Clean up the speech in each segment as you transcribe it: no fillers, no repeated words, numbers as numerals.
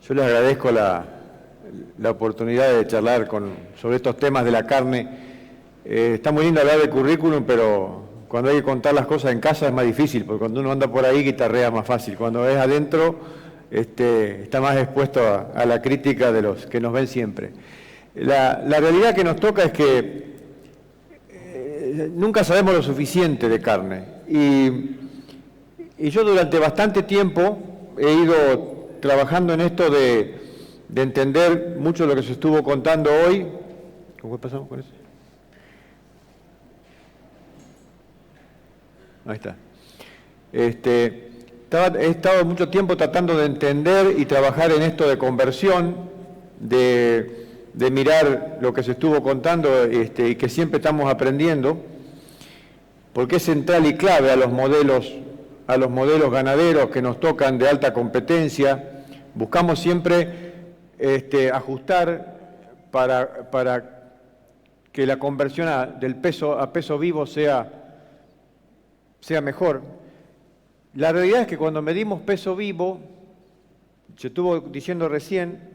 Yo les agradezco la oportunidad de charlar sobre estos temas de la carne. Está muy lindo hablar de currículum, pero cuando hay que contar las cosas en casa es más difícil, porque cuando uno anda por ahí guitarrea más fácil. Cuando es adentro, está más expuesto a la crítica de los que nos ven siempre. La realidad que nos toca es que nunca sabemos lo suficiente de carne. Y yo durante bastante tiempo he ido trabajando en esto de entender mucho lo que se estuvo contando hoy. ¿Cómo pasamos con eso? Ahí está. He estado mucho tiempo tratando de entender y trabajar en esto de conversión, de mirar lo que se estuvo contando y que siempre estamos aprendiendo, porque es central y clave a los modelos ganaderos que nos tocan de alta competencia. Buscamos siempre ajustar para que la conversión del peso a peso vivo sea mejor. La realidad es que cuando medimos peso vivo, se estuvo diciendo recién,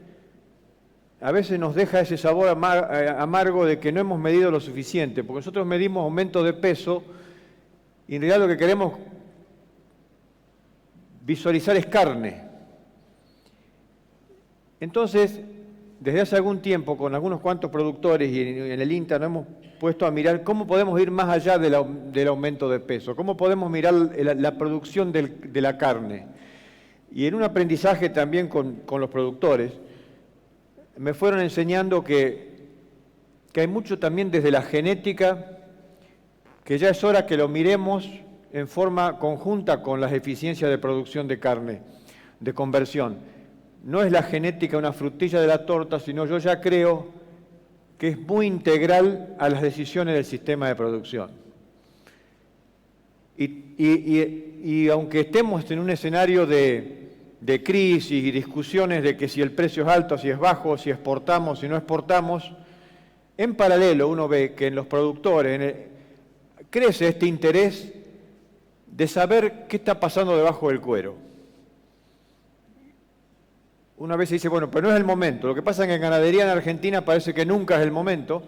a veces nos deja ese sabor amargo de que no hemos medido lo suficiente, porque nosotros medimos aumento de peso y en realidad lo que queremos visualizar es carne. Entonces, desde hace algún tiempo, con algunos cuantos productores y en el INTA nos hemos puesto a mirar cómo podemos ir más allá del aumento de peso, cómo podemos mirar la producción de la carne. Y en un aprendizaje también con los productores, me fueron enseñando que hay mucho también desde la genética, que ya es hora que lo miremos en forma conjunta con las eficiencias de producción de carne, de conversión. No es la genética una frutilla de la torta, sino yo ya creo que es muy integral a las decisiones del sistema de producción. Y aunque estemos en un escenario de crisis y discusiones de que si el precio es alto, si es bajo, si exportamos, si no exportamos, en paralelo uno ve que en los productores crece este interés de saber qué está pasando debajo del cuero. Una vez se dice, bueno, pero no es el momento. Lo que pasa es que en ganadería en Argentina parece que nunca es el momento,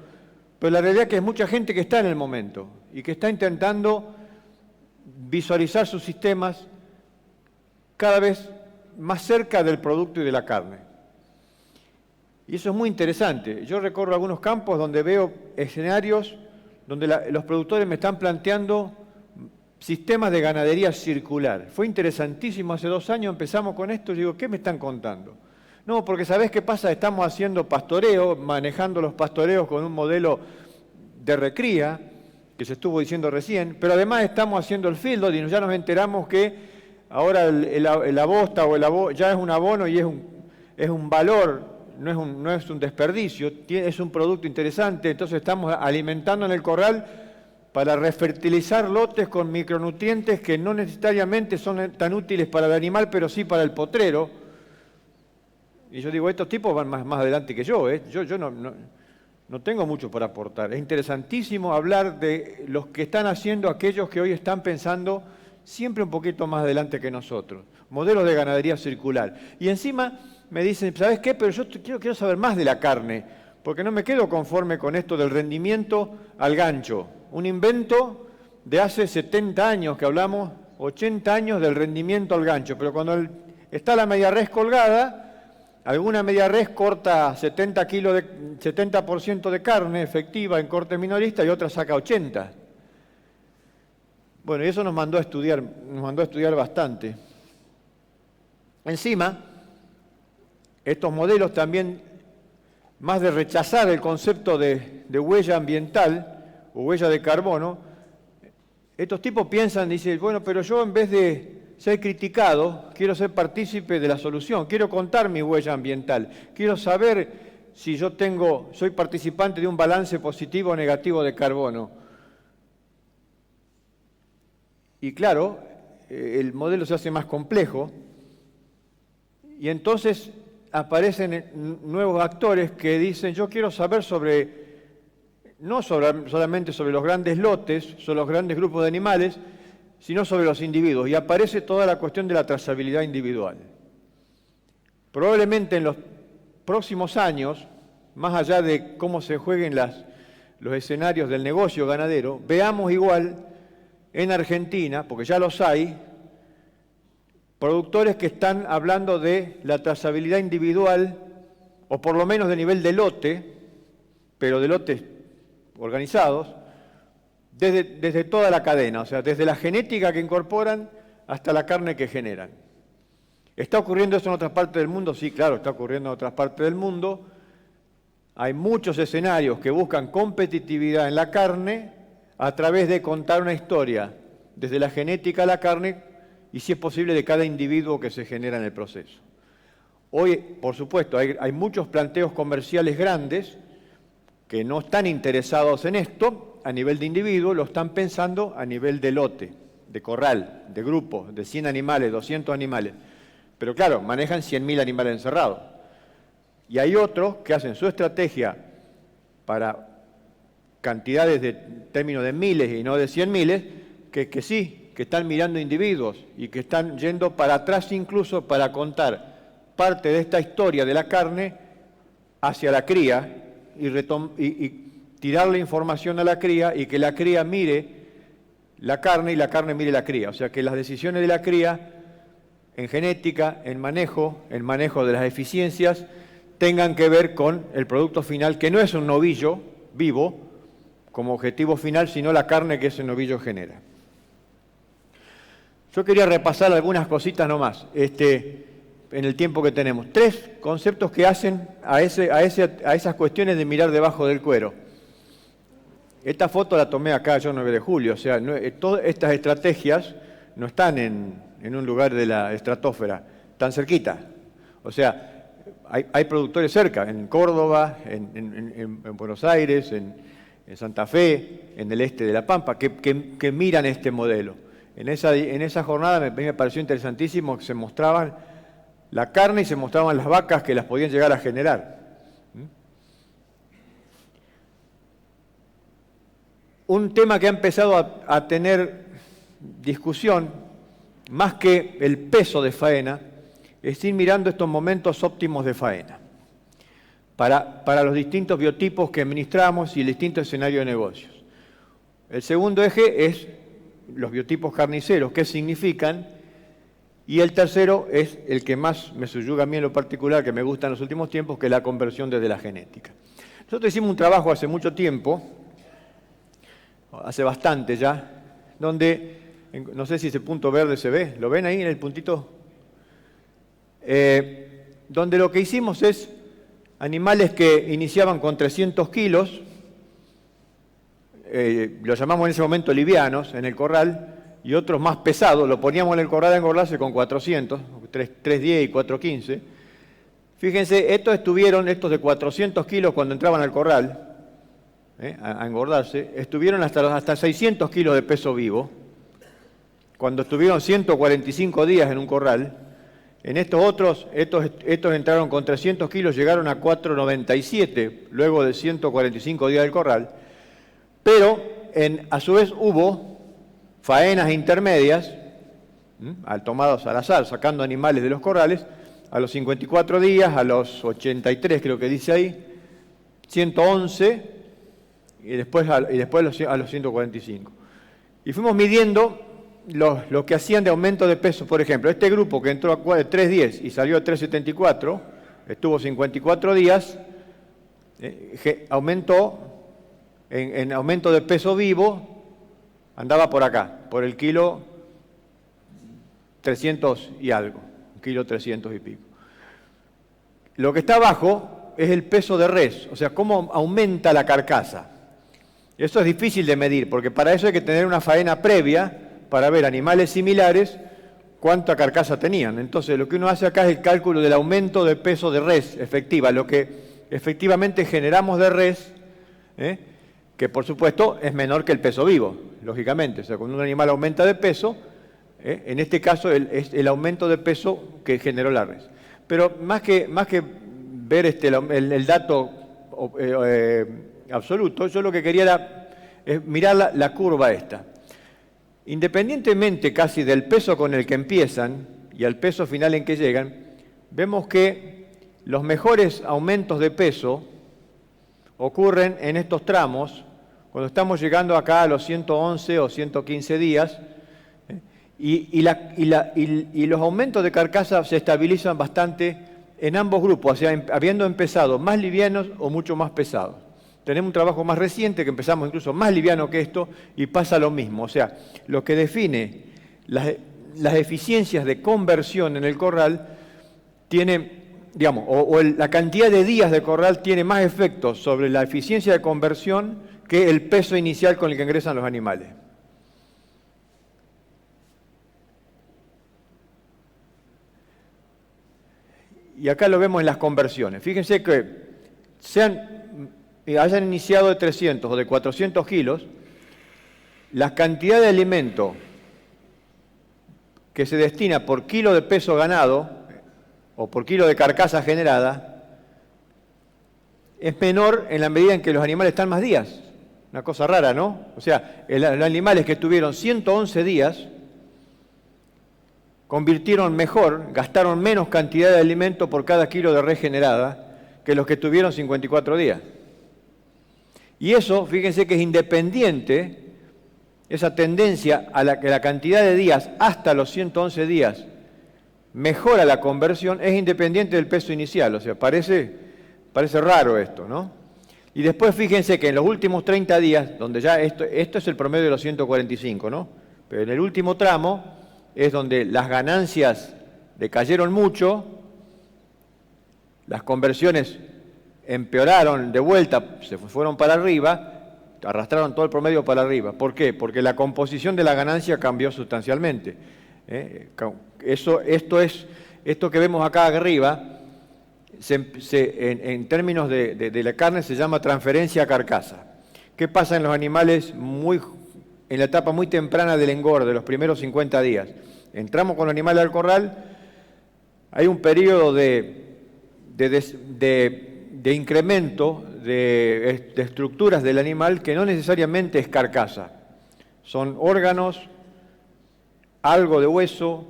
pero la realidad es que hay mucha gente que está en el momento y que está intentando visualizar sus sistemas cada vez más cerca del producto y de la carne. Y eso es muy interesante. Yo recorro algunos campos donde veo escenarios donde los productores me están planteando sistemas de ganadería circular. Fue interesantísimo, hace 2 años empezamos con esto y digo, ¿qué me están contando? No, porque ¿sabés qué pasa? Estamos haciendo pastoreo, manejando los pastoreos con un modelo de recría, que se estuvo diciendo recién, pero además estamos haciendo el field y ya nos enteramos que ahora el abosta o el abono ya es un abono y es un valor, no es un desperdicio, es un producto interesante, entonces estamos alimentando en el corral para refertilizar lotes con micronutrientes que no necesariamente son tan útiles para el animal, pero sí para el potrero. Y yo digo, estos tipos van más adelante que yo. Yo no tengo mucho para aportar. Es interesantísimo hablar de los que están haciendo aquellos que hoy están pensando siempre un poquito más adelante que nosotros. Modelos de ganadería circular. Y encima me dicen, ¿sabes qué? Pero yo quiero saber más de la carne, porque no me quedo conforme con esto del rendimiento al gancho. Un invento de hace 70 años que hablamos, 80 años del rendimiento al gancho, pero cuando está la media res colgada, alguna media res corta 70% de carne efectiva en corte minorista y otra saca 80. Bueno, y eso nos mandó a estudiar bastante. Encima, estos modelos también, más de rechazar el concepto de huella ambiental o huella de carbono, estos tipos piensan, dicen, bueno, pero yo en vez de ser criticado, quiero ser partícipe de la solución, quiero contar mi huella ambiental, quiero saber si soy participante de un balance positivo o negativo de carbono. Y claro, el modelo se hace más complejo y entonces aparecen nuevos actores que dicen, yo quiero saber no solamente sobre los grandes lotes, sobre los grandes grupos de animales, sino sobre los individuos. Y aparece toda la cuestión de la trazabilidad individual. Probablemente en los próximos años, más allá de cómo se jueguen los escenarios del negocio ganadero, veamos igual en Argentina, porque ya los hay, productores que están hablando de la trazabilidad individual, o por lo menos de nivel de lote, pero de lotes organizados, desde toda la cadena, o sea, desde la genética que incorporan hasta la carne que generan. ¿Está ocurriendo eso en otras partes del mundo? Sí, claro, está ocurriendo en otras partes del mundo. Hay muchos escenarios que buscan competitividad en la carne a través de contar una historia, desde la genética a la carne, y si es posible de cada individuo que se genera en el proceso. Hoy, por supuesto, hay muchos planteos comerciales grandes que no están interesados en esto a nivel de individuo, lo están pensando a nivel de lote, de corral, de grupo, de 100 animales, 200 animales. Pero claro, manejan 100.000 animales encerrados. Y hay otros que hacen su estrategia para cantidades de términos de miles y no de 100.000, que sí, que están mirando individuos y que están yendo para atrás incluso para contar parte de esta historia de la carne hacia la cría y tirarle información a la cría y que la cría mire la carne y la carne mire la cría. O sea que las decisiones de la cría en genética, en manejo de las eficiencias, tengan que ver con el producto final, que no es un novillo vivo como objetivo final, sino la carne que ese novillo genera. Yo quería repasar algunas cositas nomás, en el tiempo que tenemos. 3 conceptos que hacen a esas cuestiones de mirar debajo del cuero. Esta foto la tomé acá, yo 9 de julio, o sea, todas estas estrategias no están en un lugar de la estratosfera, tan cerquita. O sea, hay productores cerca, en Córdoba, en Buenos Aires, en Santa Fe, en el este de La Pampa, que miran este modelo. En esa jornada me pareció interesantísimo que se mostraban la carne y se mostraban las vacas que las podían llegar a generar. Un tema que ha empezado a tener discusión, más que el peso de faena, es ir mirando estos momentos óptimos de faena para los distintos biotipos que administramos y el distinto escenario de negocios. El segundo eje es los biotipos carniceros, qué significan, y el tercero es el que más me subyuga a mí en lo particular, que me gusta en los últimos tiempos, que es la conversión desde la genética. Nosotros hicimos un trabajo hace mucho tiempo, hace bastante ya, donde, no sé si ese punto verde se ve, ¿lo ven ahí en el puntito? Donde lo que hicimos es animales que iniciaban con 300 kilos, los llamamos en ese momento livianos en el corral, y otros más pesados, lo poníamos en el corral a engordarse con 400, 310 y 415. Fíjense, estos de 400 kilos cuando entraban al corral, a engordarse, estuvieron hasta 600 kilos de peso vivo, cuando estuvieron 145 días en un corral. En estos otros, estos entraron con 300 kilos, llegaron a 497, luego de 145 días del corral, pero a su vez hubo faenas intermedias, tomados al azar, sacando animales de los corrales, a los 54 días, a los 83 creo que dice ahí, 111 y después a los 145. Y fuimos midiendo lo que hacían de aumento de peso. Por ejemplo, este grupo que entró a 310 y salió a 374, estuvo 54 días, aumentó en aumento de peso vivo, andaba por acá, por el kilo 300 y algo, un kilo 300 y pico. Lo que está abajo es el peso de res, o sea, cómo aumenta la carcasa. Eso es difícil de medir, porque para eso hay que tener una faena previa para ver animales similares cuánta carcasa tenían. Entonces, lo que uno hace acá es el cálculo del aumento de peso de res efectiva, lo que efectivamente generamos de res, que por supuesto es menor que el peso vivo, lógicamente. O sea, cuando un animal aumenta de peso, en este caso es el aumento de peso que generó la res. Pero más que ver el dato absoluto, yo lo que quería es mirar la curva esta. Independientemente casi del peso con el que empiezan y al peso final en que llegan, vemos que los mejores aumentos de peso ocurren en estos tramos, cuando estamos llegando acá a los 111 o 115 días, y los aumentos de carcasa se estabilizan bastante en ambos grupos, o sea, habiendo empezado más livianos o mucho más pesados. Tenemos un trabajo más reciente que empezamos incluso más liviano que esto y pasa lo mismo. O sea, lo que define las eficiencias de conversión en el corral tiene, digamos, la cantidad de días de corral tiene más efectos sobre la eficiencia de conversión que el peso inicial con el que ingresan los animales. Y acá lo vemos en las conversiones. Fíjense que hayan iniciado de 300 o de 400 kilos, la cantidad de alimento que se destina por kilo de peso ganado o por kilo de carcasa generada es menor en la medida en que los animales están más días. Una cosa rara, ¿no? O sea, los animales que estuvieron 111 días convirtieron mejor, gastaron menos cantidad de alimento por cada kilo de res generada que los que estuvieron 54 días. Y eso, fíjense que es independiente, esa tendencia a que la cantidad de días hasta los 111 días mejora la conversión, es independiente del peso inicial. O sea, parece raro esto, ¿no? Y después fíjense que en los últimos 30 días, donde ya esto es el promedio de los 145, ¿no? Pero en el último tramo es donde las ganancias decayeron mucho, las conversiones empeoraron de vuelta, se fueron para arriba, arrastraron todo el promedio para arriba. ¿Por qué? Porque la composición de la ganancia cambió sustancialmente. Esto que vemos acá arriba, en términos de la carne se llama transferencia a carcasa. ¿Qué pasa en los animales en la etapa muy temprana del engorde, los primeros 50 días? Entramos con los animales al corral, hay un periodo de incremento de estructuras del animal que no necesariamente es carcasa. Son órganos, algo de hueso,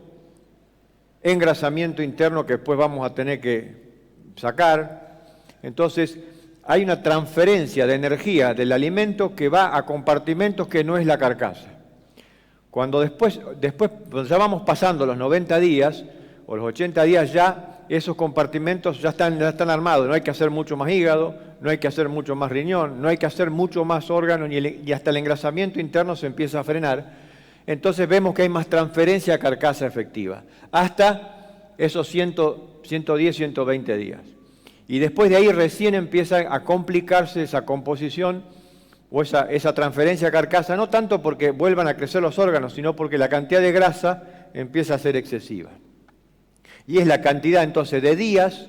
engrasamiento interno que después vamos a tener que sacar. Entonces, hay una transferencia de energía del alimento que va a compartimentos que no es la carcasa. Cuando después ya vamos pasando los 90 días o los 80 días, ya esos compartimentos ya están armados. No hay que hacer mucho más hígado, no hay que hacer mucho más riñón, no hay que hacer mucho más órgano, y hasta el engrasamiento interno se empieza a frenar. Entonces vemos que hay más transferencia a carcasa efectiva, hasta esos 110, 120 días. Y después de ahí recién empieza a complicarse esa composición o esa transferencia a carcasa, no tanto porque vuelvan a crecer los órganos, sino porque la cantidad de grasa empieza a ser excesiva. Y es la cantidad entonces de días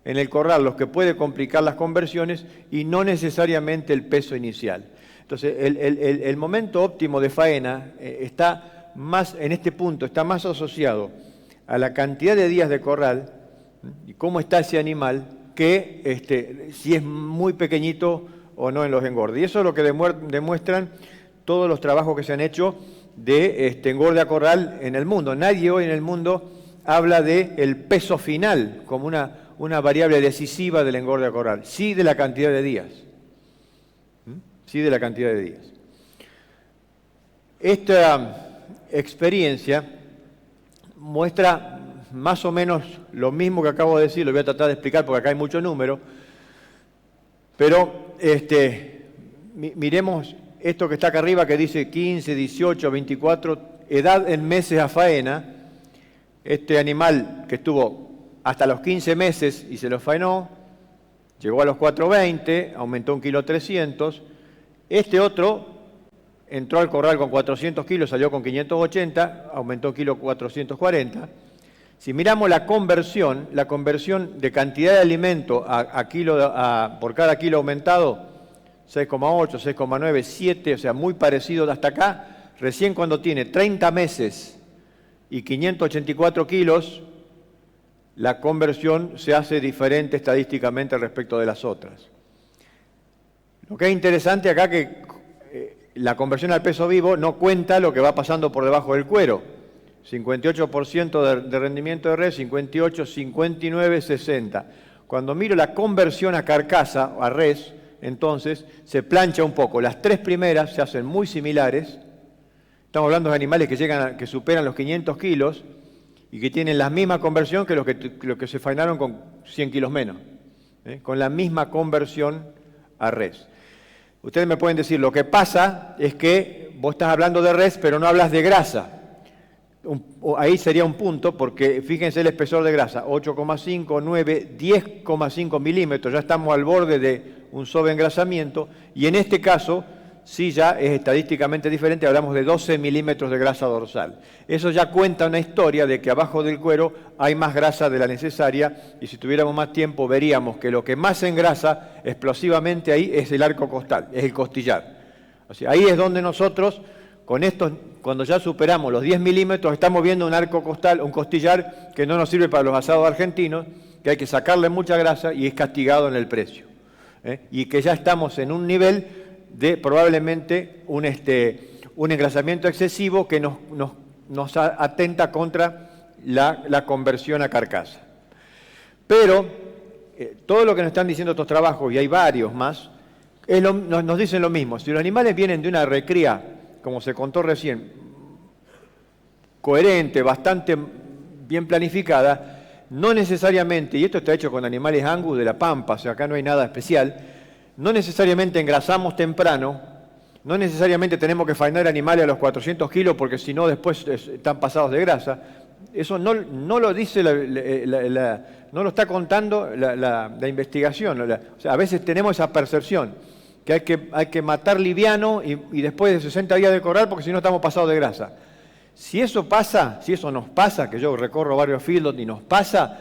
en el corral los que puede complicar las conversiones y no necesariamente el peso inicial. Entonces el momento óptimo de faena está más, en este punto, está más asociado a la cantidad de días de corral y cómo está ese animal que si es muy pequeñito o no en los engordes. Y eso es lo que demuestran todos los trabajos que se han hecho de engorde a corral en el mundo. Nadie hoy en el mundo habla del peso final como una variable decisiva del engorde a corral, sí de la cantidad de días. Sí de la cantidad de días. Esta experiencia muestra más o menos lo mismo que acabo de decir, lo voy a tratar de explicar porque acá hay mucho número, pero miremos esto que está acá arriba que dice 15, 18, 24, edad en meses a faena. Este animal que estuvo hasta los 15 meses y se lo faenó, llegó a los 420, aumentó 1,3 kg. Este otro entró al corral con 400 kilos, salió con 580, aumentó 1,440 kg. Si miramos la conversión de cantidad de alimento por cada kilo aumentado, 6,8, 6,9, 7, o sea, muy parecido hasta acá. Recién cuando tiene 30 meses y 584 kilos, la conversión se hace diferente estadísticamente respecto de las otras. Lo que es interesante acá que la conversión al peso vivo no cuenta lo que va pasando por debajo del cuero, 58% de rendimiento de res, 58, 59, 60. Cuando miro la conversión a carcasa, a res, entonces se plancha un poco. Las tres primeras se hacen muy similares. Estamos hablando de animales que superan los 500 kilos y que tienen la misma conversión que los que se faenaron con 100 kilos menos, con la misma conversión a res. Ustedes me pueden decir, lo que pasa es que vos estás hablando de res, pero no hablas de grasa. Ahí sería un punto, porque fíjense el espesor de grasa, 8,5, 9, 10,5 milímetros, ya estamos al borde de un sobreengrasamiento, y en este caso, sí ya es estadísticamente diferente, hablamos de 12 milímetros de grasa dorsal. Eso ya cuenta una historia de que abajo del cuero hay más grasa de la necesaria, y si tuviéramos más tiempo veríamos que lo que más engrasa explosivamente ahí es el arco costal, es el costillar. O sea, ahí es donde nosotros, con estos, cuando ya superamos los 10 milímetros, estamos viendo un arco costal, un costillar que no nos sirve para los asados argentinos, que hay que sacarle mucha grasa y es castigado en el precio. Y que ya estamos en un nivel de probablemente un engrasamiento excesivo que nos atenta contra la conversión a carcasa. Pero todo lo que nos están diciendo estos trabajos, y hay varios más, nos dicen lo mismo. Si los animales vienen de una recría, como se contó recién, coherente, bastante bien planificada, no necesariamente, y esto está hecho con animales Angus de la Pampa, o sea, acá no hay nada especial, no necesariamente engrasamos temprano, no necesariamente tenemos que faenar animales a los 400 kilos porque si no después están pasados de grasa. Eso no lo dice, no lo está contando la investigación. O sea, a veces tenemos esa percepción que hay que matar liviano y después de 60 días de corral porque si no estamos pasados de grasa. Si eso pasa, si eso nos pasa, que yo recorro varios feedlots y nos pasa,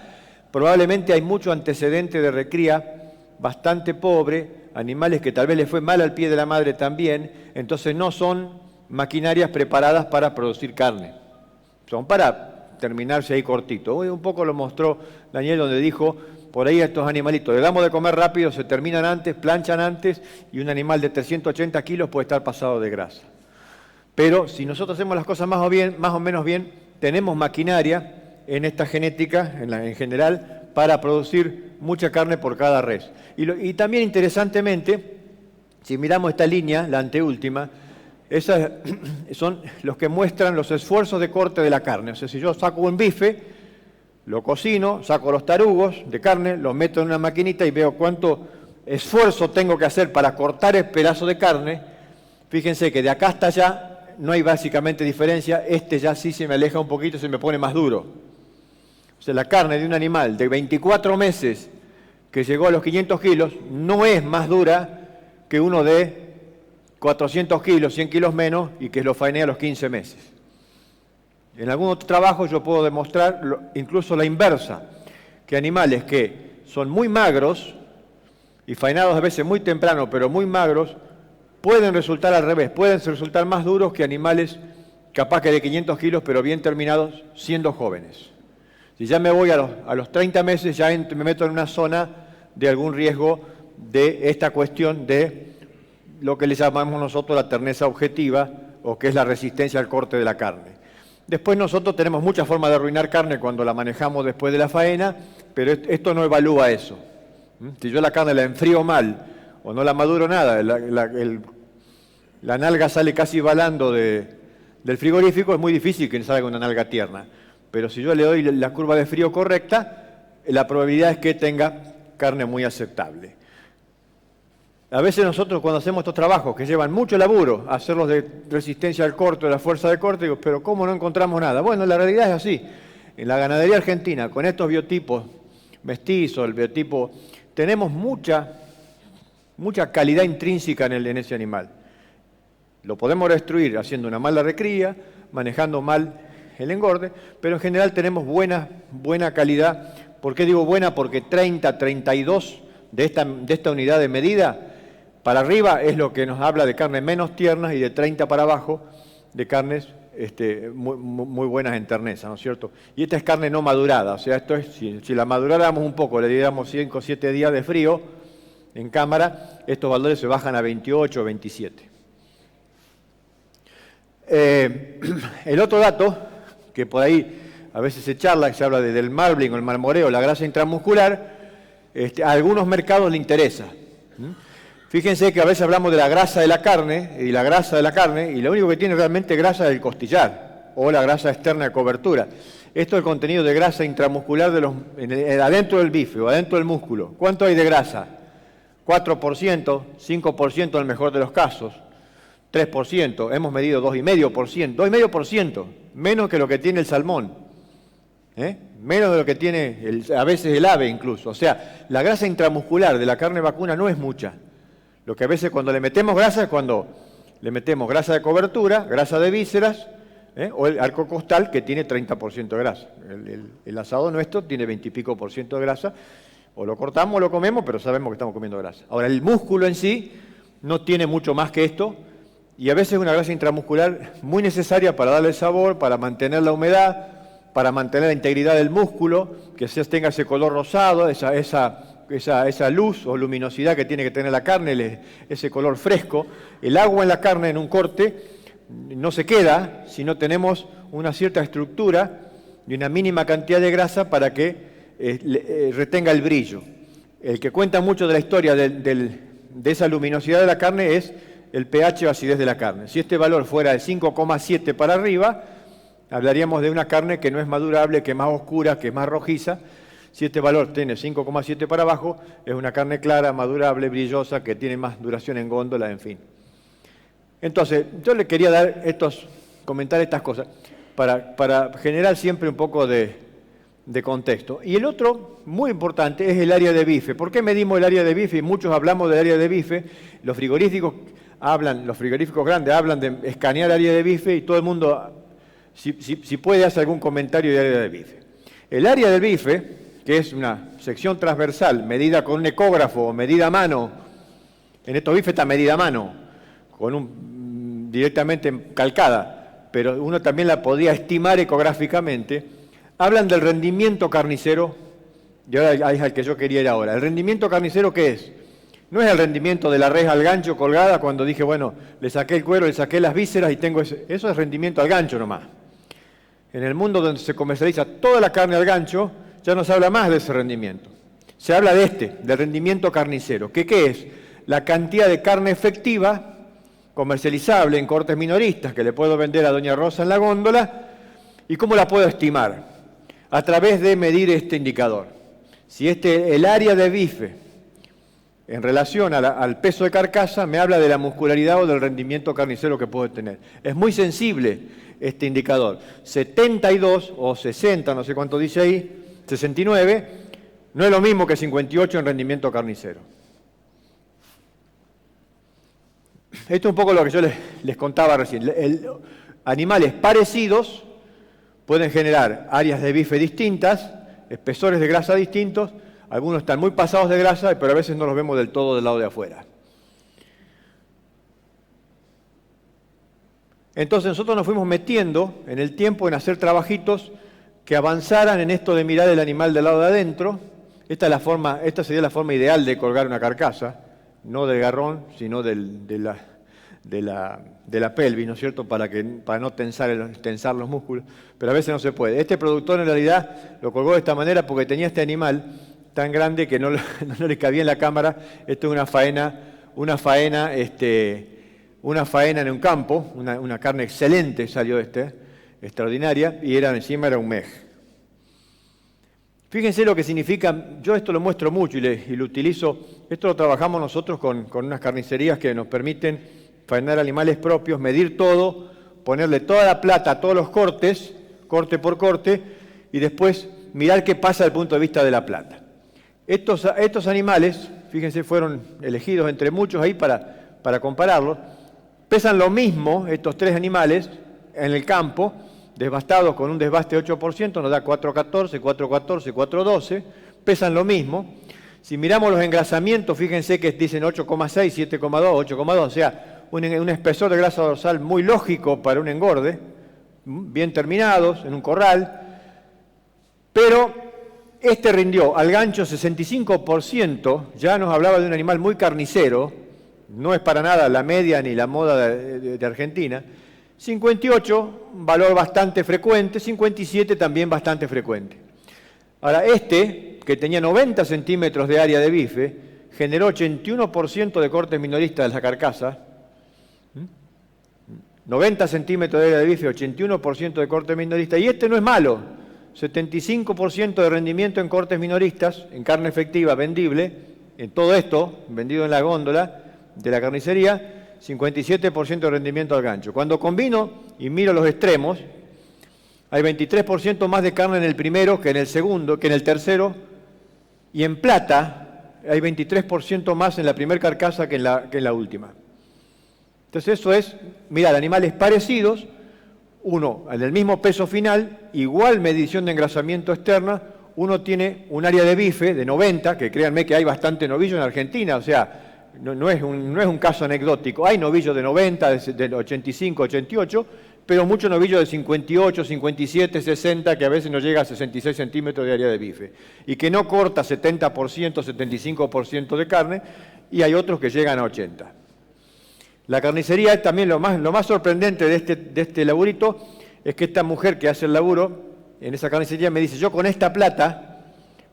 probablemente hay mucho antecedente de recría bastante pobre, animales que tal vez les fue mal al pie de la madre también, entonces no son maquinarias preparadas para producir carne, son para terminarse ahí cortito. Hoy un poco lo mostró Daniel donde dijo, por ahí a estos animalitos le damos de comer rápido, se terminan antes, planchan antes y un animal de 380 kilos puede estar pasado de grasa. Pero si nosotros hacemos las cosas más o menos bien, tenemos maquinaria en esta genética, en general, para producir mucha carne por cada res. Y también interesantemente, si miramos esta línea, la anteúltima, esas son los que muestran los esfuerzos de corte de la carne. O sea, si yo saco un bife, lo cocino, saco los tarugos de carne, los meto en una maquinita y veo cuánto esfuerzo tengo que hacer para cortar el pedazo de carne. Fíjense que de acá hasta allá no hay básicamente diferencia, ya sí se me aleja un poquito, se me pone más duro. O sea, la carne de un animal de 24 meses que llegó a los 500 kilos no es más dura que uno de 400 kilos, 100 kilos menos y que lo faené a los 15 meses. En algún otro trabajo yo puedo demostrar incluso la inversa, que animales que son muy magros y faenados a veces muy temprano, pero muy magros, pueden resultar al revés, pueden resultar más duros que animales capaz que de 500 kilos, pero bien terminados siendo jóvenes. Si ya me voy a los 30 meses, ya me meto en una zona de algún riesgo de esta cuestión de lo que le llamamos nosotros la terneza objetiva, o que es la resistencia al corte de la carne. Después nosotros tenemos muchas formas de arruinar carne cuando la manejamos después de la faena, pero esto no evalúa eso. Si yo la carne la enfrío mal o no la maduro nada, la nalga sale casi balando del frigorífico, es muy difícil que salga una nalga tierna. Pero si yo le doy la curva de frío correcta, la probabilidad es que tenga carne muy aceptable. A veces nosotros cuando hacemos estos trabajos que llevan mucho laburo, hacerlos de resistencia al corte, de la fuerza de corte, digo, pero ¿cómo no encontramos nada? Bueno, la realidad es así. En la ganadería argentina, con estos biotipos mestizos, el biotipo, tenemos mucha calidad intrínseca en ese animal. Lo podemos destruir haciendo una mala recría, manejando mal el engorde, pero en general tenemos buena calidad. ¿Por qué digo buena? Porque 30, 32 de esta unidad de medida para arriba es lo que nos habla de carnes menos tiernas y de 30 para abajo de carnes muy buenas en terneza, ¿no es cierto? Y esta es carne no madurada, o sea, esto es, si la maduráramos un poco, le diéramos 5 o 7 días de frío en cámara, estos valores se bajan a 28 o 27. El otro dato que por ahí a veces se habla del marbling o el marmoreo, la grasa intramuscular, a algunos mercados le interesa. Fíjense que a veces hablamos de la grasa de la carne y la grasa de la carne, y lo único que tiene realmente grasa es el costillar o la grasa externa de cobertura. Esto es el contenido de grasa intramuscular adentro del bife o adentro del músculo. ¿Cuánto hay de grasa? 4%, 5% en el mejor de los casos, 3%, hemos medido 2,5%, 2,5%, menos que lo que tiene el salmón, menos de lo que tiene a veces el ave incluso. O sea, la grasa intramuscular de la carne vacuna no es mucha. Lo que a veces cuando le metemos grasa es cuando le metemos grasa de cobertura, grasa de vísceras, o el arco costal que tiene 30% de grasa. El asado nuestro tiene 20 y pico % de grasa. O lo cortamos o lo comemos, pero sabemos que estamos comiendo grasa. Ahora, el músculo en sí no tiene mucho más que esto, y a veces es una grasa intramuscular muy necesaria para darle sabor, para mantener la humedad, para mantener la integridad del músculo, que tenga ese color rosado, esa luz o luminosidad que tiene que tener la carne, ese color fresco. El agua en la carne en un corte no se queda si no tenemos una cierta estructura y una mínima cantidad de grasa para que retenga el brillo. El que cuenta mucho de la historia de esa luminosidad de la carne es el pH o acidez de la carne. Si este valor fuera de 5,7 para arriba, hablaríamos de una carne que no es madurable, que es más oscura, que es más rojiza. Si este valor tiene 5,7 para abajo, es una carne clara, madurable, brillosa, que tiene más duración en góndola, en fin. Entonces, yo le quería comentar estas cosas para generar siempre un poco de contexto. Y el otro, muy importante, es el área de bife. ¿Por qué medimos el área de bife? Muchos hablamos del área de bife. Los frigoríficos grandes hablan de escanear área de bife y todo el mundo, si puede, hace algún comentario de área de bife. El área del bife, que es una sección transversal medida con un ecógrafo o medida a mano, en estos bifes está medida a mano, directamente calcada, pero uno también la podía estimar ecográficamente. Hablan del rendimiento carnicero, y ahora es al que yo quería ir ahora. ¿El rendimiento carnicero qué es? No es el rendimiento de la res al gancho colgada cuando dije, bueno, le saqué el cuero, le saqué las vísceras y tengo eso es rendimiento al gancho nomás. En el mundo donde se comercializa toda la carne al gancho, ya no se habla más de ese rendimiento. Se habla del rendimiento carnicero. ¿Qué es? La cantidad de carne efectiva comercializable en cortes minoristas que le puedo vender a doña Rosa en la góndola. ¿Y cómo la puedo estimar? A través de medir este indicador. Si el área de bife en relación al peso de carcasa me habla de la muscularidad o del rendimiento carnicero que puedo tener. Es muy sensible este indicador. 72 o 60, no sé cuánto dice ahí, 69, no es lo mismo que 58 en rendimiento carnicero. Esto es un poco lo que yo les contaba recién. Animales parecidos pueden generar áreas de bife distintas, espesores de grasa distintos, algunos están muy pasados de grasa, pero a veces no los vemos del todo del lado de afuera. Entonces nosotros nos fuimos metiendo en el tiempo en hacer trabajitos que avanzaran en esto de mirar el animal del lado de adentro. Esta sería la forma ideal de colgar una carcasa, no del garrón, sino de la pelvis, ¿no es cierto?, para no tensar los músculos, pero a veces no se puede. Este productor en realidad lo colgó de esta manera porque tenía este animal tan grande que no le cabía en la cámara. Esto es una faena en un campo, una carne excelente salió extraordinaria, y encima era un mej. Fíjense lo que significa, yo esto lo muestro mucho y lo utilizo, esto lo trabajamos nosotros con unas carnicerías que nos permiten faenar animales propios, medir todo, ponerle toda la plata a todos los cortes, corte por corte, y después mirar qué pasa desde el punto de vista de la plata. Estos animales, fíjense, fueron elegidos entre muchos ahí para compararlos, pesan lo mismo estos tres animales en el campo, desbastados con un desbaste de 8%, nos da 4,14, 4,14, 4,12, pesan lo mismo. Si miramos los engrasamientos, fíjense que dicen 8,6, 7,2, 8,2, o sea, un espesor de grasa dorsal muy lógico para un engorde, bien terminados, en un corral, pero este rindió al gancho 65%, ya nos hablaba de un animal muy carnicero, no es para nada la media ni la moda de Argentina, 58, valor bastante frecuente, 57 también bastante frecuente. Ahora, este, que tenía 90 centímetros de área de bife, generó 81% de cortes minoristas de la carcasa. 90 centímetros de área de bife, 81% de cortes minoristas. Y este no es malo. 75% de rendimiento en cortes minoristas, en carne efectiva vendible, en todo esto, vendido en la góndola de la carnicería, 57% de rendimiento al gancho. Cuando combino y miro los extremos, hay 23% más de carne en el primero que en el segundo, que en el tercero, y en plata hay 23% más en la primera carcasa que en la última. Entonces eso es mirar animales parecidos, uno en el mismo peso final, igual medición de engrasamiento externa, uno tiene un área de bife de 90, que créanme que hay bastante novillo en Argentina, o sea, no es un caso anecdótico, hay novillos de 90, de 85, 88, pero muchos novillos de 58, 57, 60, que a veces no llega a 66 centímetros de área de bife, y que no corta 70%, 75% de carne, y hay otros que llegan a 80. La carnicería es también lo más sorprendente de este laburito, es que esta mujer que hace el laburo en esa carnicería me dice, yo con esta plata,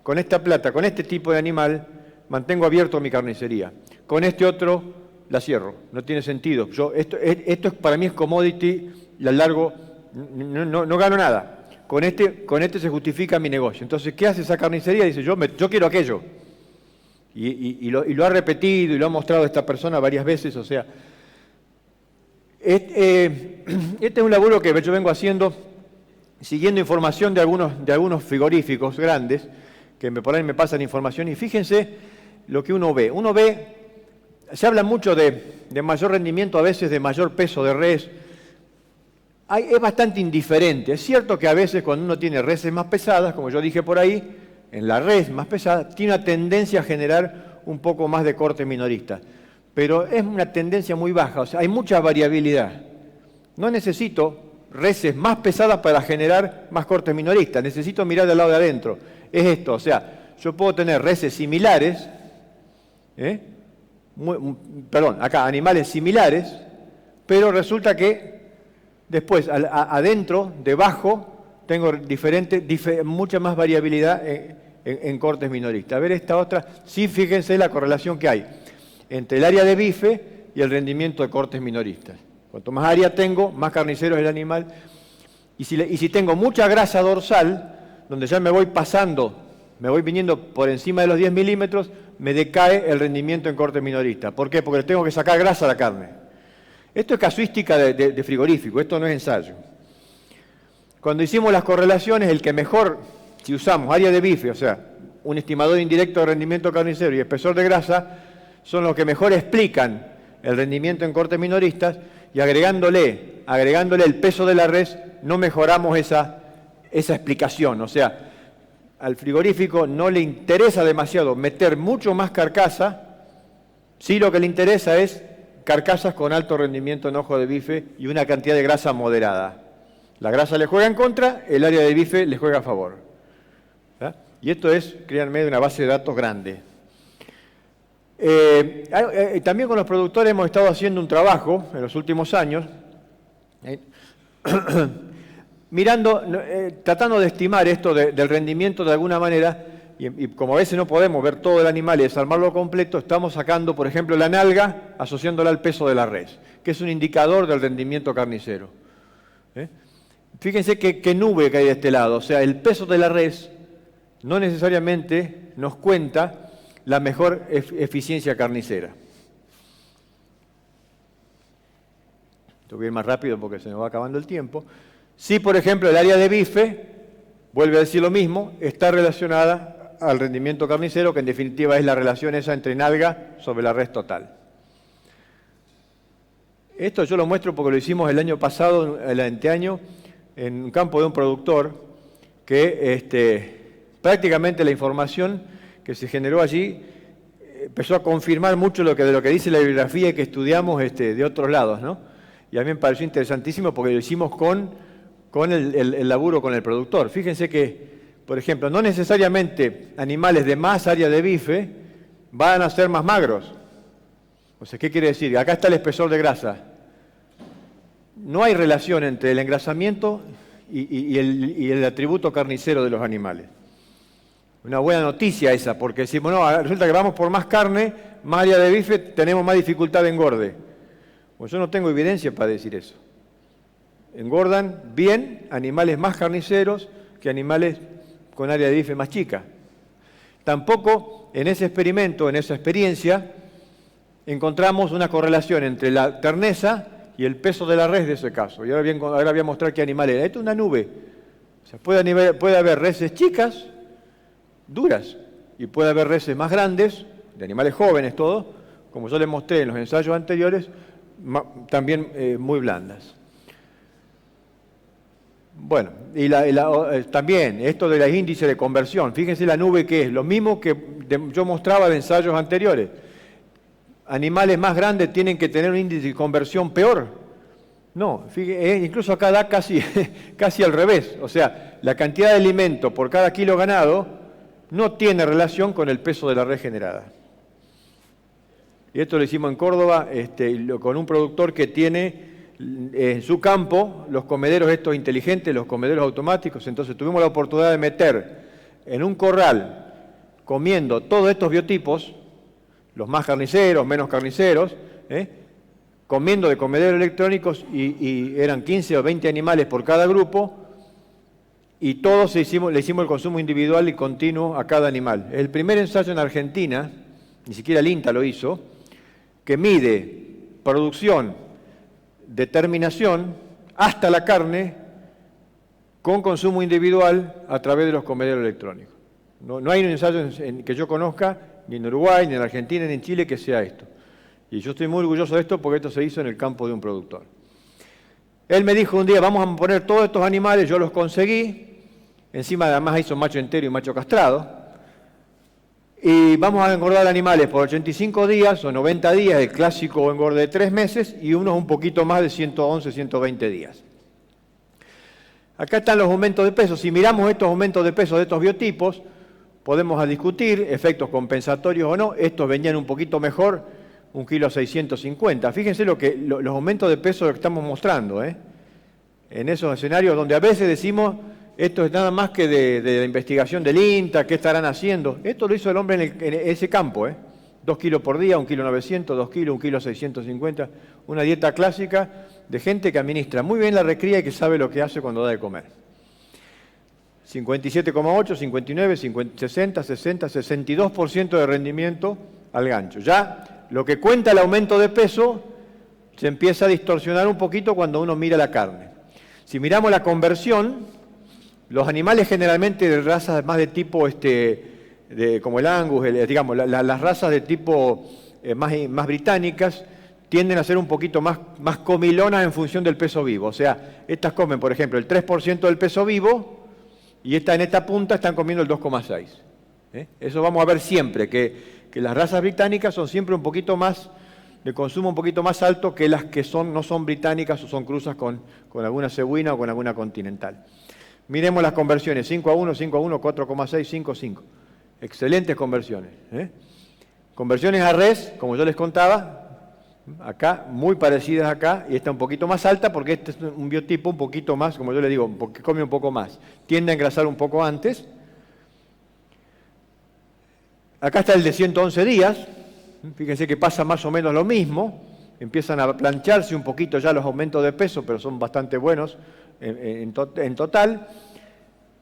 con este tipo de animal, mantengo abierto mi carnicería. Con este otro la cierro, no tiene sentido. Esto para mí es commodity y al largo no gano nada. Con este se justifica mi negocio. Entonces, ¿qué hace esa carnicería? Dice, yo quiero aquello. Y lo ha repetido y lo ha mostrado esta persona varias veces, o sea... Este es un laburo que yo vengo haciendo siguiendo información de algunos frigoríficos grandes que por ahí me pasan información y fíjense lo que uno ve. Se habla mucho de mayor rendimiento, a veces de mayor peso de res. Es bastante indiferente. Es cierto que a veces cuando uno tiene reses más pesadas, como yo dije por ahí, en la res más pesada, tiene una tendencia a generar un poco más de corte minorista. Pero es una tendencia muy baja, o sea, hay mucha variabilidad. No necesito reses más pesadas para generar más cortes minoristas, necesito mirar del lado de adentro. Es esto, o sea, yo puedo tener reses similares, animales similares, pero resulta que después, adentro, debajo, tengo mucha más variabilidad en cortes minoristas. A ver esta otra, sí, fíjense la correlación que hay entre el área de bife y el rendimiento de cortes minoristas. Cuanto más área tengo, más carnicero es el animal. Y si tengo mucha grasa dorsal, donde ya me voy viniendo por encima de los 10 milímetros, me decae el rendimiento en cortes minoristas. ¿Por qué? Porque le tengo que sacar grasa a la carne. Esto es casuística de frigorífico, esto no es ensayo. Cuando hicimos las correlaciones, el que mejor, si usamos área de bife, o sea, un estimador indirecto de rendimiento carnicero y espesor de grasa, son los que mejor explican el rendimiento en cortes minoristas y agregándole el peso de la res, no mejoramos esa explicación. O sea, al frigorífico no le interesa demasiado meter mucho más carcasa, sí lo que le interesa es carcasas con alto rendimiento en ojo de bife y una cantidad de grasa moderada. La grasa le juega en contra, el área de bife le juega a favor. ¿Ah? Y esto es, créanme, de una base de datos grande. También con los productores hemos estado haciendo un trabajo en los últimos años, tratando de estimar esto del rendimiento de alguna manera, y como a veces no podemos ver todo el animal y desarmarlo completo, estamos sacando, por ejemplo, la nalga, asociándola al peso de la res, que es un indicador del rendimiento carnicero. Fíjense qué nube que hay de este lado, o sea, el peso de la res no necesariamente nos cuenta la mejor eficiencia carnicera. Tengo que ir más rápido porque se nos va acabando el tiempo. Si, por ejemplo, el área de bife, vuelve a decir lo mismo, está relacionada al rendimiento carnicero, que en definitiva es la relación esa entre nalga sobre la res total. Esto yo lo muestro porque lo hicimos el año pasado, el anteaño, en un campo de un productor que prácticamente la información que se generó allí empezó a confirmar mucho de lo que dice la bibliografía y que estudiamos de otros lados, ¿no? Y a mí me pareció interesantísimo porque lo hicimos con el laburo con el productor. Fíjense que, por ejemplo, no necesariamente animales de más área de bife van a ser más magros. O sea, ¿qué quiere decir? Acá está el espesor de grasa. no hay relación entre el engrasamiento y el atributo carnicero de los animales. Una buena noticia esa, porque decimos, no, resulta que vamos por más carne, más área de bife, tenemos más dificultad de engorde. Pues yo no tengo evidencia para decir eso. Engordan bien animales más carniceros que animales con área de bife más chica. Tampoco en ese experimento, en esa experiencia, encontramos una correlación entre la terneza y el peso de la res de ese caso. Y ahora voy a mostrar qué animal era. Esto es una nube. O sea, puede haber reses chicas, duras, y puede haber reses más grandes, de animales jóvenes todos, como yo les mostré en los ensayos anteriores, también muy blandas. Bueno, y también esto de los índices de conversión, fíjense la nube que es, lo mismo que yo mostraba en ensayos anteriores. Animales más grandes tienen que tener un índice de conversión peor. No, fíjense, incluso acá da casi al revés. O sea, la cantidad de alimento por cada kilo ganado no tiene relación con el peso de la res generada. Y esto lo hicimos en Córdoba con un productor que tiene en su campo los comederos estos inteligentes, los comederos automáticos. Entonces tuvimos la oportunidad de meter en un corral comiendo todos estos biotipos, los más carniceros, menos carniceros, comiendo de comederos electrónicos y eran 15 o 20 animales por cada grupo y todos le hicimos el consumo individual y continuo a cada animal. Es el primer ensayo en Argentina, ni siquiera el INTA lo hizo, que mide producción, determinación hasta la carne con consumo individual a través de los comederos electrónicos. No hay un ensayo que yo conozca, ni en Uruguay, ni en Argentina, ni en Chile, que sea esto. Y yo estoy muy orgulloso de esto porque esto se hizo en el campo de un productor. Él me dijo un día, vamos a poner todos estos animales, yo los conseguí, encima además hizo macho entero y macho castrado, y vamos a engordar animales por 85 días o 90 días, el clásico engorde de 3 meses, y unos un poquito más de 111, 120 días. Acá están los aumentos de peso. Si miramos estos aumentos de peso de estos biotipos, podemos discutir efectos compensatorios o no. Estos venían un poquito mejor, 1,650 kg. Fíjense los aumentos de peso que estamos mostrando, en esos escenarios donde a veces decimos, esto es nada más que de la investigación del INTA, ¿qué estarán haciendo? Esto lo hizo el hombre en ese campo, 2 kilos por día, 1,900 kg, 2 kilos, 1,650 kg, una dieta clásica de gente que administra muy bien la recría y que sabe lo que hace cuando da de comer. 57,8, 59, 50, 60, 60, 62% de rendimiento al gancho. Ya lo que cuenta el aumento de peso se empieza a distorsionar un poquito cuando uno mira la carne. Si miramos la conversión, los animales generalmente de razas más de tipo como el Angus, digamos, las razas de tipo más británicas tienden a ser un poquito más comilonas en función del peso vivo. O sea, estas comen, por ejemplo, el 3% del peso vivo y en esta punta están comiendo el 2,6%. Eso vamos a ver siempre, que las razas británicas son siempre un poquito más, de consumo un poquito más alto que las que no son británicas o son cruzas con alguna cebuina o con alguna continental. Miremos las conversiones, 5:1, 5:1, 4,6, 5:5. Excelentes conversiones. Conversiones a res, como yo les contaba, acá, muy parecidas acá, y esta un poquito más alta porque este es un biotipo un poquito más, como yo le digo, porque come un poco más. Tiende a engrasar un poco antes. Acá está el de 111 días. Fíjense que pasa más o menos lo mismo. Empiezan a plancharse un poquito ya los aumentos de peso, pero son bastante buenos en total.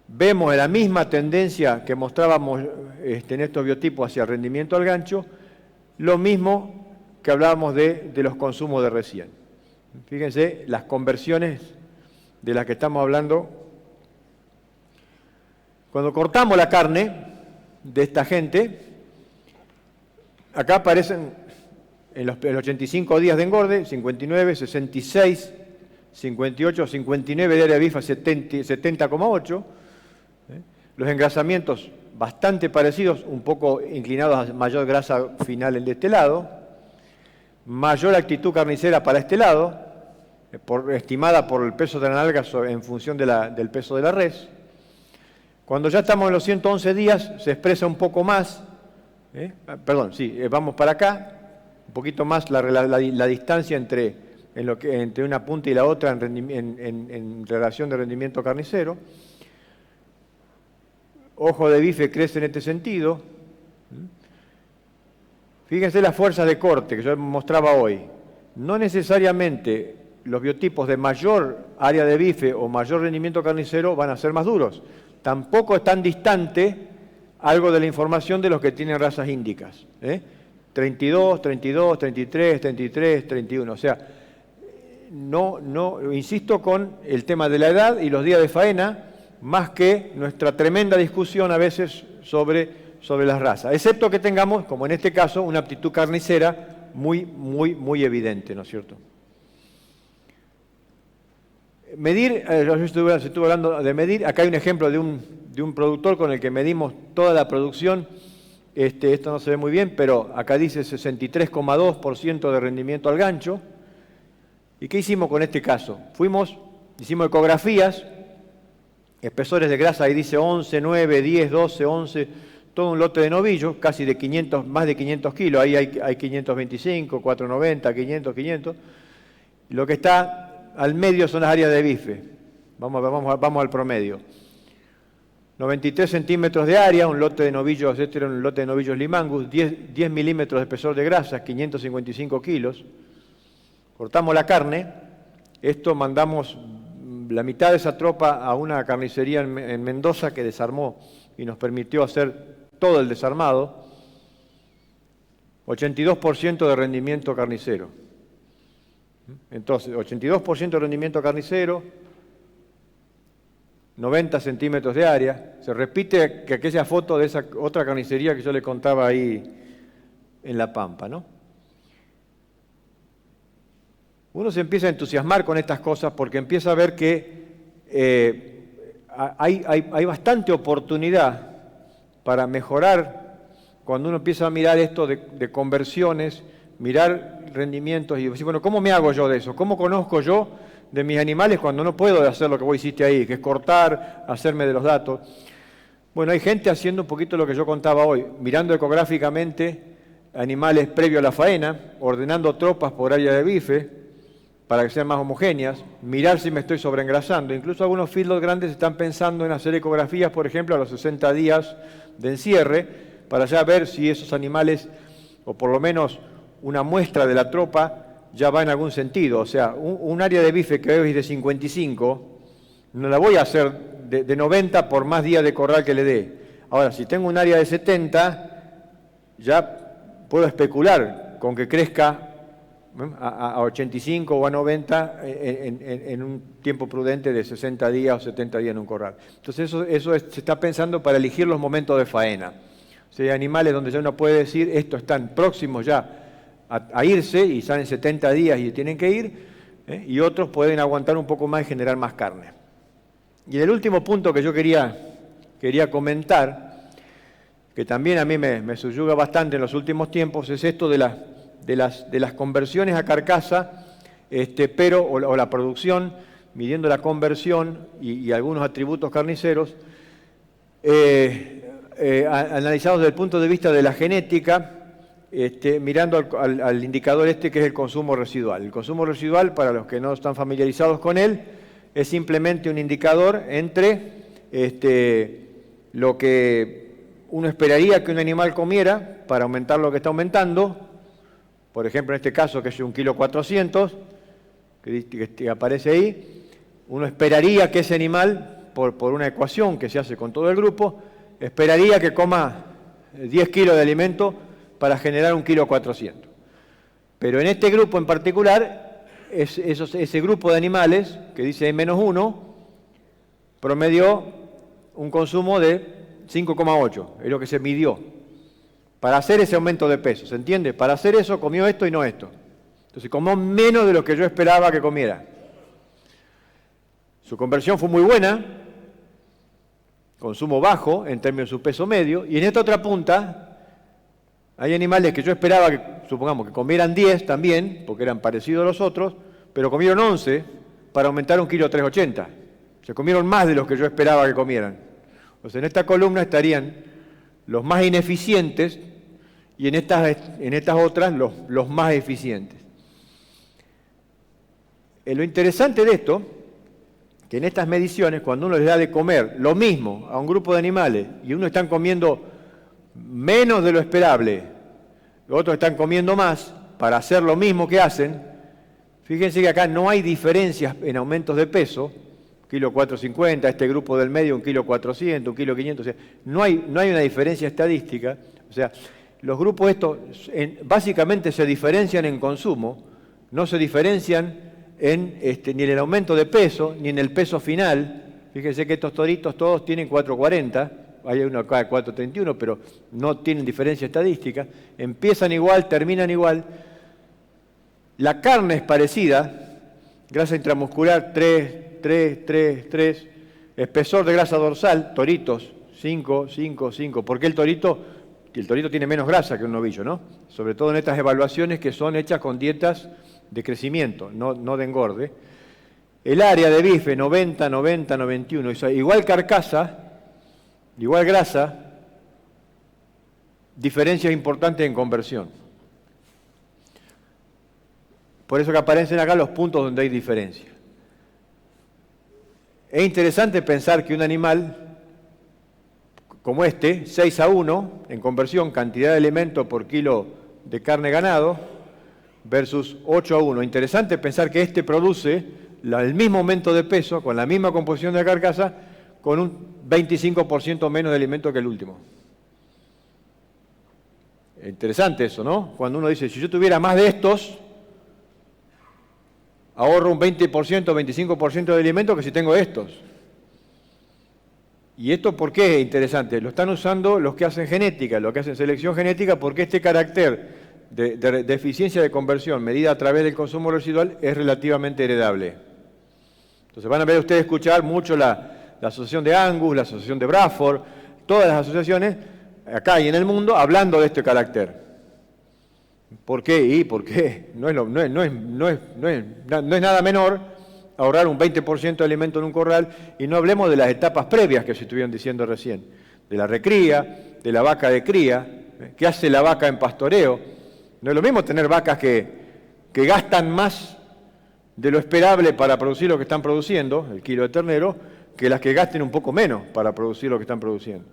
Vemos la misma tendencia que mostrábamos en estos biotipos hacia el rendimiento al gancho, lo mismo que hablábamos de los consumos de recién. Fíjense las conversiones de las que estamos hablando. Cuando cortamos la carne de esta gente, acá aparecen en los 85 días de engorde, 59, 66, 58, 59 de área bifa, 70,8. Los engrasamientos bastante parecidos, un poco inclinados a mayor grasa final en este lado, mayor actitud carnicera para este lado, estimada por el peso de la nalga en función del peso de la res. Cuando ya estamos en los 111 días se expresa un poco más, vamos para acá, un poquito más la distancia entre en lo que, entre una punta y la otra en relación de rendimiento carnicero. Ojo de bife crece en este sentido. Fíjense las fuerzas de corte que yo mostraba hoy. No necesariamente los biotipos de mayor área de bife o mayor rendimiento carnicero van a ser más duros. Tampoco es tan distante algo de la información de los que tienen razas índicas. 32, 32, 33, 33, 31. O sea, no, insisto con el tema de la edad y los días de faena, más que nuestra tremenda discusión a veces sobre las razas, excepto que tengamos, como en este caso, una aptitud carnicera muy evidente, ¿no es cierto? Medir, yo estuve hablando de medir, acá hay un ejemplo de un productor con el que medimos toda la producción, esto no se ve muy bien, pero acá dice 63,2% de rendimiento al gancho. ¿Y qué hicimos con este caso? Hicimos ecografías, espesores de grasa, ahí dice 11, 9, 10, 12, 11, todo un lote de novillos, casi de 500, más de 500 kilos, ahí hay 525, 490, 500. Y lo que está al medio son las áreas de bife. Vamos al promedio. 93 centímetros de área, un lote de novillos, este era un lote de novillos Limangus, 10 milímetros de espesor de grasa, 555 kilos. Cortamos la carne, esto mandamos la mitad de esa tropa a una carnicería en Mendoza que desarmó y nos permitió hacer todo el desarmado. 82% de rendimiento carnicero. Entonces, 82% de rendimiento carnicero, 90 centímetros de área. Se repite que aquella foto de esa otra carnicería que yo le contaba ahí en La Pampa, ¿no? Uno se empieza a entusiasmar con estas cosas porque empieza a ver que hay bastante oportunidad para mejorar cuando uno empieza a mirar esto de conversiones, mirar rendimientos y decir, bueno, ¿cómo me hago yo de eso? ¿Cómo conozco yo de mis animales cuando no puedo hacer lo que vos hiciste ahí, que es cortar, hacerme de los datos? Bueno, hay gente haciendo un poquito lo que yo contaba hoy, mirando ecográficamente animales previo a la faena, ordenando tropas por área de bife, para que sean más homogéneas, mirar si me estoy sobreengrasando. Incluso algunos feedlots grandes están pensando en hacer ecografías, por ejemplo, a los 60 días de encierre, para ya ver si esos animales, o por lo menos una muestra de la tropa, ya va en algún sentido. O sea, un área de bife que hoy es de 55, no la voy a hacer de 90 por más días de corral que le dé. Ahora, si tengo un área de 70, ya puedo especular con que crezca a 85 o a 90 en un tiempo prudente de 60 días o 70 días en un corral. Entonces se está pensando para elegir los momentos de faena. O sea, hay animales donde ya uno puede decir, estos están próximos ya a irse y salen 70 días y tienen que ir, y otros pueden aguantar un poco más y generar más carne. Y el último punto que yo quería comentar, que también a mí me subyuga bastante en los últimos tiempos, es esto de las conversiones a carcasa, o la producción, midiendo la conversión y algunos atributos carniceros, analizados desde el punto de vista de la genética, mirando al indicador que es el consumo residual. El consumo residual, para los que no están familiarizados con él, es simplemente un indicador entre lo que uno esperaría que un animal comiera para aumentar lo que está aumentando. Por ejemplo, en este caso, que es 1,4 kg, que aparece ahí, uno esperaría que ese animal, por una ecuación que se hace con todo el grupo, esperaría que coma 10 kilos de alimento para generar 1,4 kg. Pero en este grupo en particular, ese grupo de animales, que dice N-1, promedió un consumo de 5,8, es lo que se midió, para hacer ese aumento de peso, ¿se entiende? Para hacer eso comió esto y no esto. Entonces comió menos de lo que yo esperaba que comiera. Su conversión fue muy buena, consumo bajo en términos de su peso medio, y en esta otra punta hay animales que yo esperaba que, supongamos, que comieran 10 también, porque eran parecidos a los otros, pero comieron 11 para aumentar 1,380 kg. Se comieron más de los que yo esperaba que comieran. O sea, en esta columna estarían los más ineficientes y en estas otras los más eficientes. Lo interesante de esto, que en estas mediciones, cuando uno les da de comer lo mismo a un grupo de animales y unos están comiendo menos de lo esperable, otros están comiendo más para hacer lo mismo que hacen, fíjense que acá no hay diferencias en aumentos de peso, 1,450 kg, este grupo del medio 1,400 kg, 1,500 kg, o sea, no hay una diferencia estadística, o sea, los grupos estos básicamente se diferencian en consumo, no se diferencian ni en el aumento de peso, ni en el peso final. Fíjense que estos toritos todos tienen 440, hay uno acá de 431, pero no tienen diferencia estadística. Empiezan igual, terminan igual. La carne es parecida, grasa intramuscular 3, espesor de grasa dorsal, toritos 5. ¿Por qué el torito? El torito tiene menos grasa que un novillo, ¿no? Sobre todo en estas evaluaciones que son hechas con dietas de crecimiento, no de engorde. El área de bife, 90, 91. O sea, igual carcasa, igual grasa, diferencias importantes en conversión. Por eso que aparecen acá los puntos donde hay diferencia. Es interesante pensar que un animal como 6:1 en conversión, cantidad de alimento por kilo de carne ganado, versus 8:1. Interesante pensar que produce el mismo aumento de peso, con la misma composición de la carcasa, con un 25% menos de alimento que el último. Interesante eso, ¿no? Cuando uno dice, si yo tuviera más de estos, ahorro un 20%, 25% de alimento que si tengo estos. ¿Y esto por qué es interesante? Lo están usando los que hacen genética, los que hacen selección genética, porque este carácter de eficiencia de conversión medida a través del consumo residual es relativamente heredable. Entonces van a ver ustedes escuchar mucho la asociación de Angus, la asociación de Bradford, todas las asociaciones acá y en el mundo hablando de este carácter. ¿Por qué? ¿Y por qué? No es nada menor ahorrar un 20% de alimento en un corral, y no hablemos de las etapas previas que se estuvieron diciendo recién, de la recría, de la vaca de cría, qué hace la vaca en pastoreo. No es lo mismo tener vacas que gastan más de lo esperable para producir lo que están produciendo, el kilo de ternero, que las que gasten un poco menos para producir lo que están produciendo.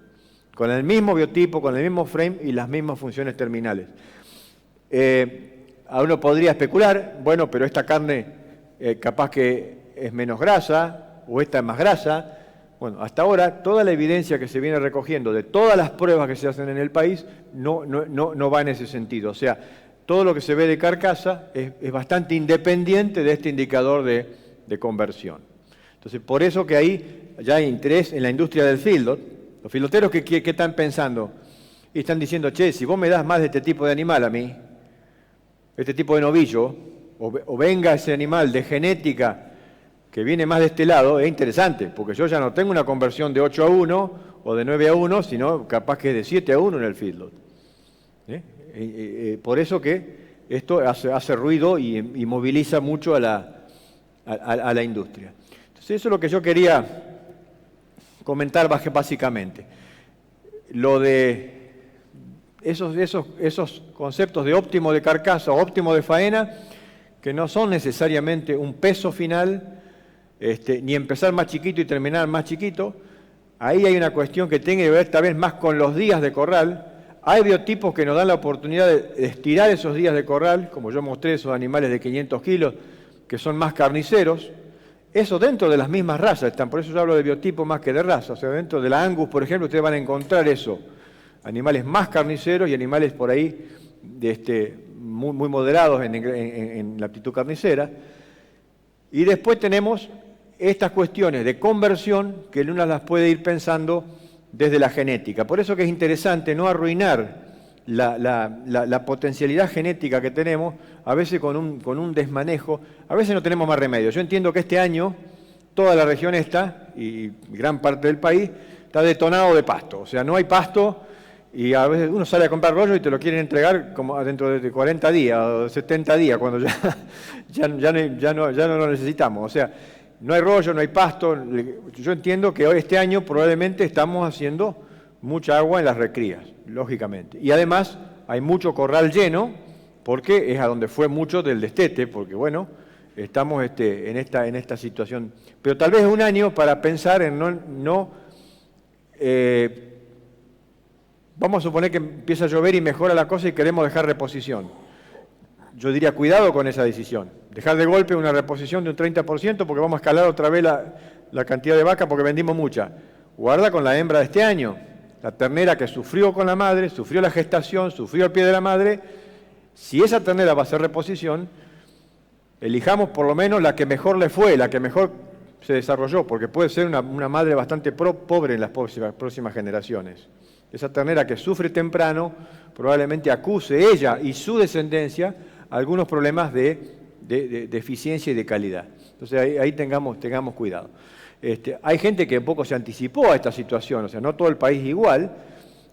Con el mismo biotipo, con el mismo frame y las mismas funciones terminales. A uno podría especular, bueno, pero esta carne capaz que es menos grasa, o esta es más grasa. Bueno, hasta ahora toda la evidencia que se viene recogiendo de todas las pruebas que se hacen en el país no va en ese sentido. O sea, todo lo que se ve de carcasa es bastante independiente de este indicador de conversión. Entonces, por eso que ahí ya hay interés en la industria del feedlot. Los filoteros que están pensando y están diciendo, che, si vos me das más de este tipo de animal a mí, este tipo de novillo, o venga ese animal de genética que viene más de este lado, es interesante, porque yo ya no tengo una conversión de 8:1 o de 9:1, sino capaz que es de 7:1 en el feedlot. Por eso que esto hace ruido y moviliza mucho a la industria. Entonces eso es lo que yo quería comentar básicamente. Lo de esos conceptos de óptimo de carcasa o óptimo de faena, que no son necesariamente un peso final, ni empezar más chiquito y terminar más chiquito. Ahí hay una cuestión que tiene que ver tal vez más con los días de corral. Hay biotipos que nos dan la oportunidad de estirar esos días de corral, como yo mostré, esos animales de 500 kilos, que son más carniceros. Eso dentro de las mismas razas están, por eso yo hablo de biotipo más que de raza. O sea, dentro de la Angus, por ejemplo, ustedes van a encontrar eso. Animales más carniceros y animales por ahí muy moderados en la aptitud carnicera. Y después tenemos estas cuestiones de conversión que uno las puede ir pensando desde la genética. Por eso que es interesante no arruinar la potencialidad genética que tenemos, a veces con un desmanejo. A veces no tenemos más remedio. Yo entiendo que este año toda la región y gran parte del país está detonado de pasto. O sea, no hay pasto. Y a veces uno sale a comprar rollo y te lo quieren entregar como dentro de 40 días o 70 días, cuando ya no lo necesitamos. O sea, no hay rollo, no hay pasto. Yo entiendo que hoy, este año, probablemente estamos haciendo mucha agua en las recrías, lógicamente. Y además hay mucho corral lleno, porque es a donde fue mucho del destete, porque bueno, estamos en esta situación. Pero tal vez un año para pensar en vamos a suponer que empieza a llover y mejora la cosa y queremos dejar reposición. Yo diría, cuidado con esa decisión. Dejar de golpe una reposición de un 30% porque vamos a escalar otra vez la cantidad de vacas porque vendimos mucha. Guarda con la hembra de este año, la ternera que sufrió con la madre, sufrió la gestación, sufrió el pie de la madre. Si esa ternera va a hacer reposición, elijamos por lo menos la que mejor le fue, la que mejor se desarrolló, porque puede ser una madre bastante pobre en las próximas generaciones. Esa ternera que sufre temprano probablemente acuse ella y su descendencia algunos problemas de eficiencia y de calidad. Entonces ahí tengamos cuidado. Hay gente que un poco se anticipó a esta situación, o sea, no todo el país igual,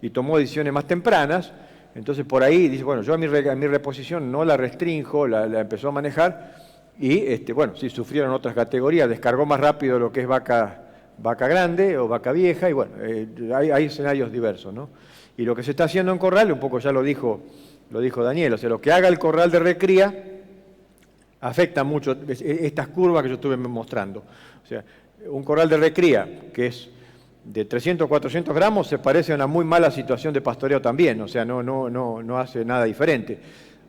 y tomó decisiones más tempranas. Entonces por ahí dice, bueno, yo a mi reposición no la restrinjo, la empezó a manejar, y bueno, sí sufrieron otras categorías, descargó más rápido lo que es vaca grande o vaca vieja, y bueno, hay escenarios diversos, ¿no? Y lo que se está haciendo en corral, un poco ya lo dijo Daniel, o sea, lo que haga el corral de recría afecta mucho estas curvas que yo estuve mostrando. O sea, un corral de recría que es de 300 o 400 gramos se parece a una muy mala situación de pastoreo también, o sea, no hace nada diferente.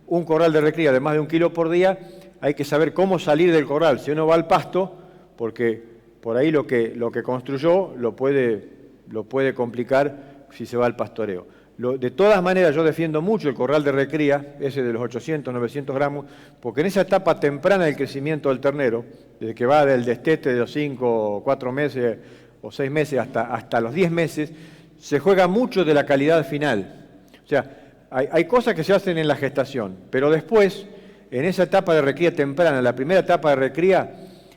Un corral de recría de más de 1 kilo por día, hay que saber cómo salir del corral. Si uno va al pasto, porque por ahí lo que construyó lo puede complicar si se va al pastoreo. De todas maneras, yo defiendo mucho el corral de recría, ese de los 800, 900 gramos, porque en esa etapa temprana del crecimiento del ternero, desde que va del destete de los 5 o 4 meses o 6 meses hasta los 10 meses, se juega mucho de la calidad final. O sea, hay cosas que se hacen en la gestación, pero después, en esa etapa de recría temprana, en la primera etapa de recría,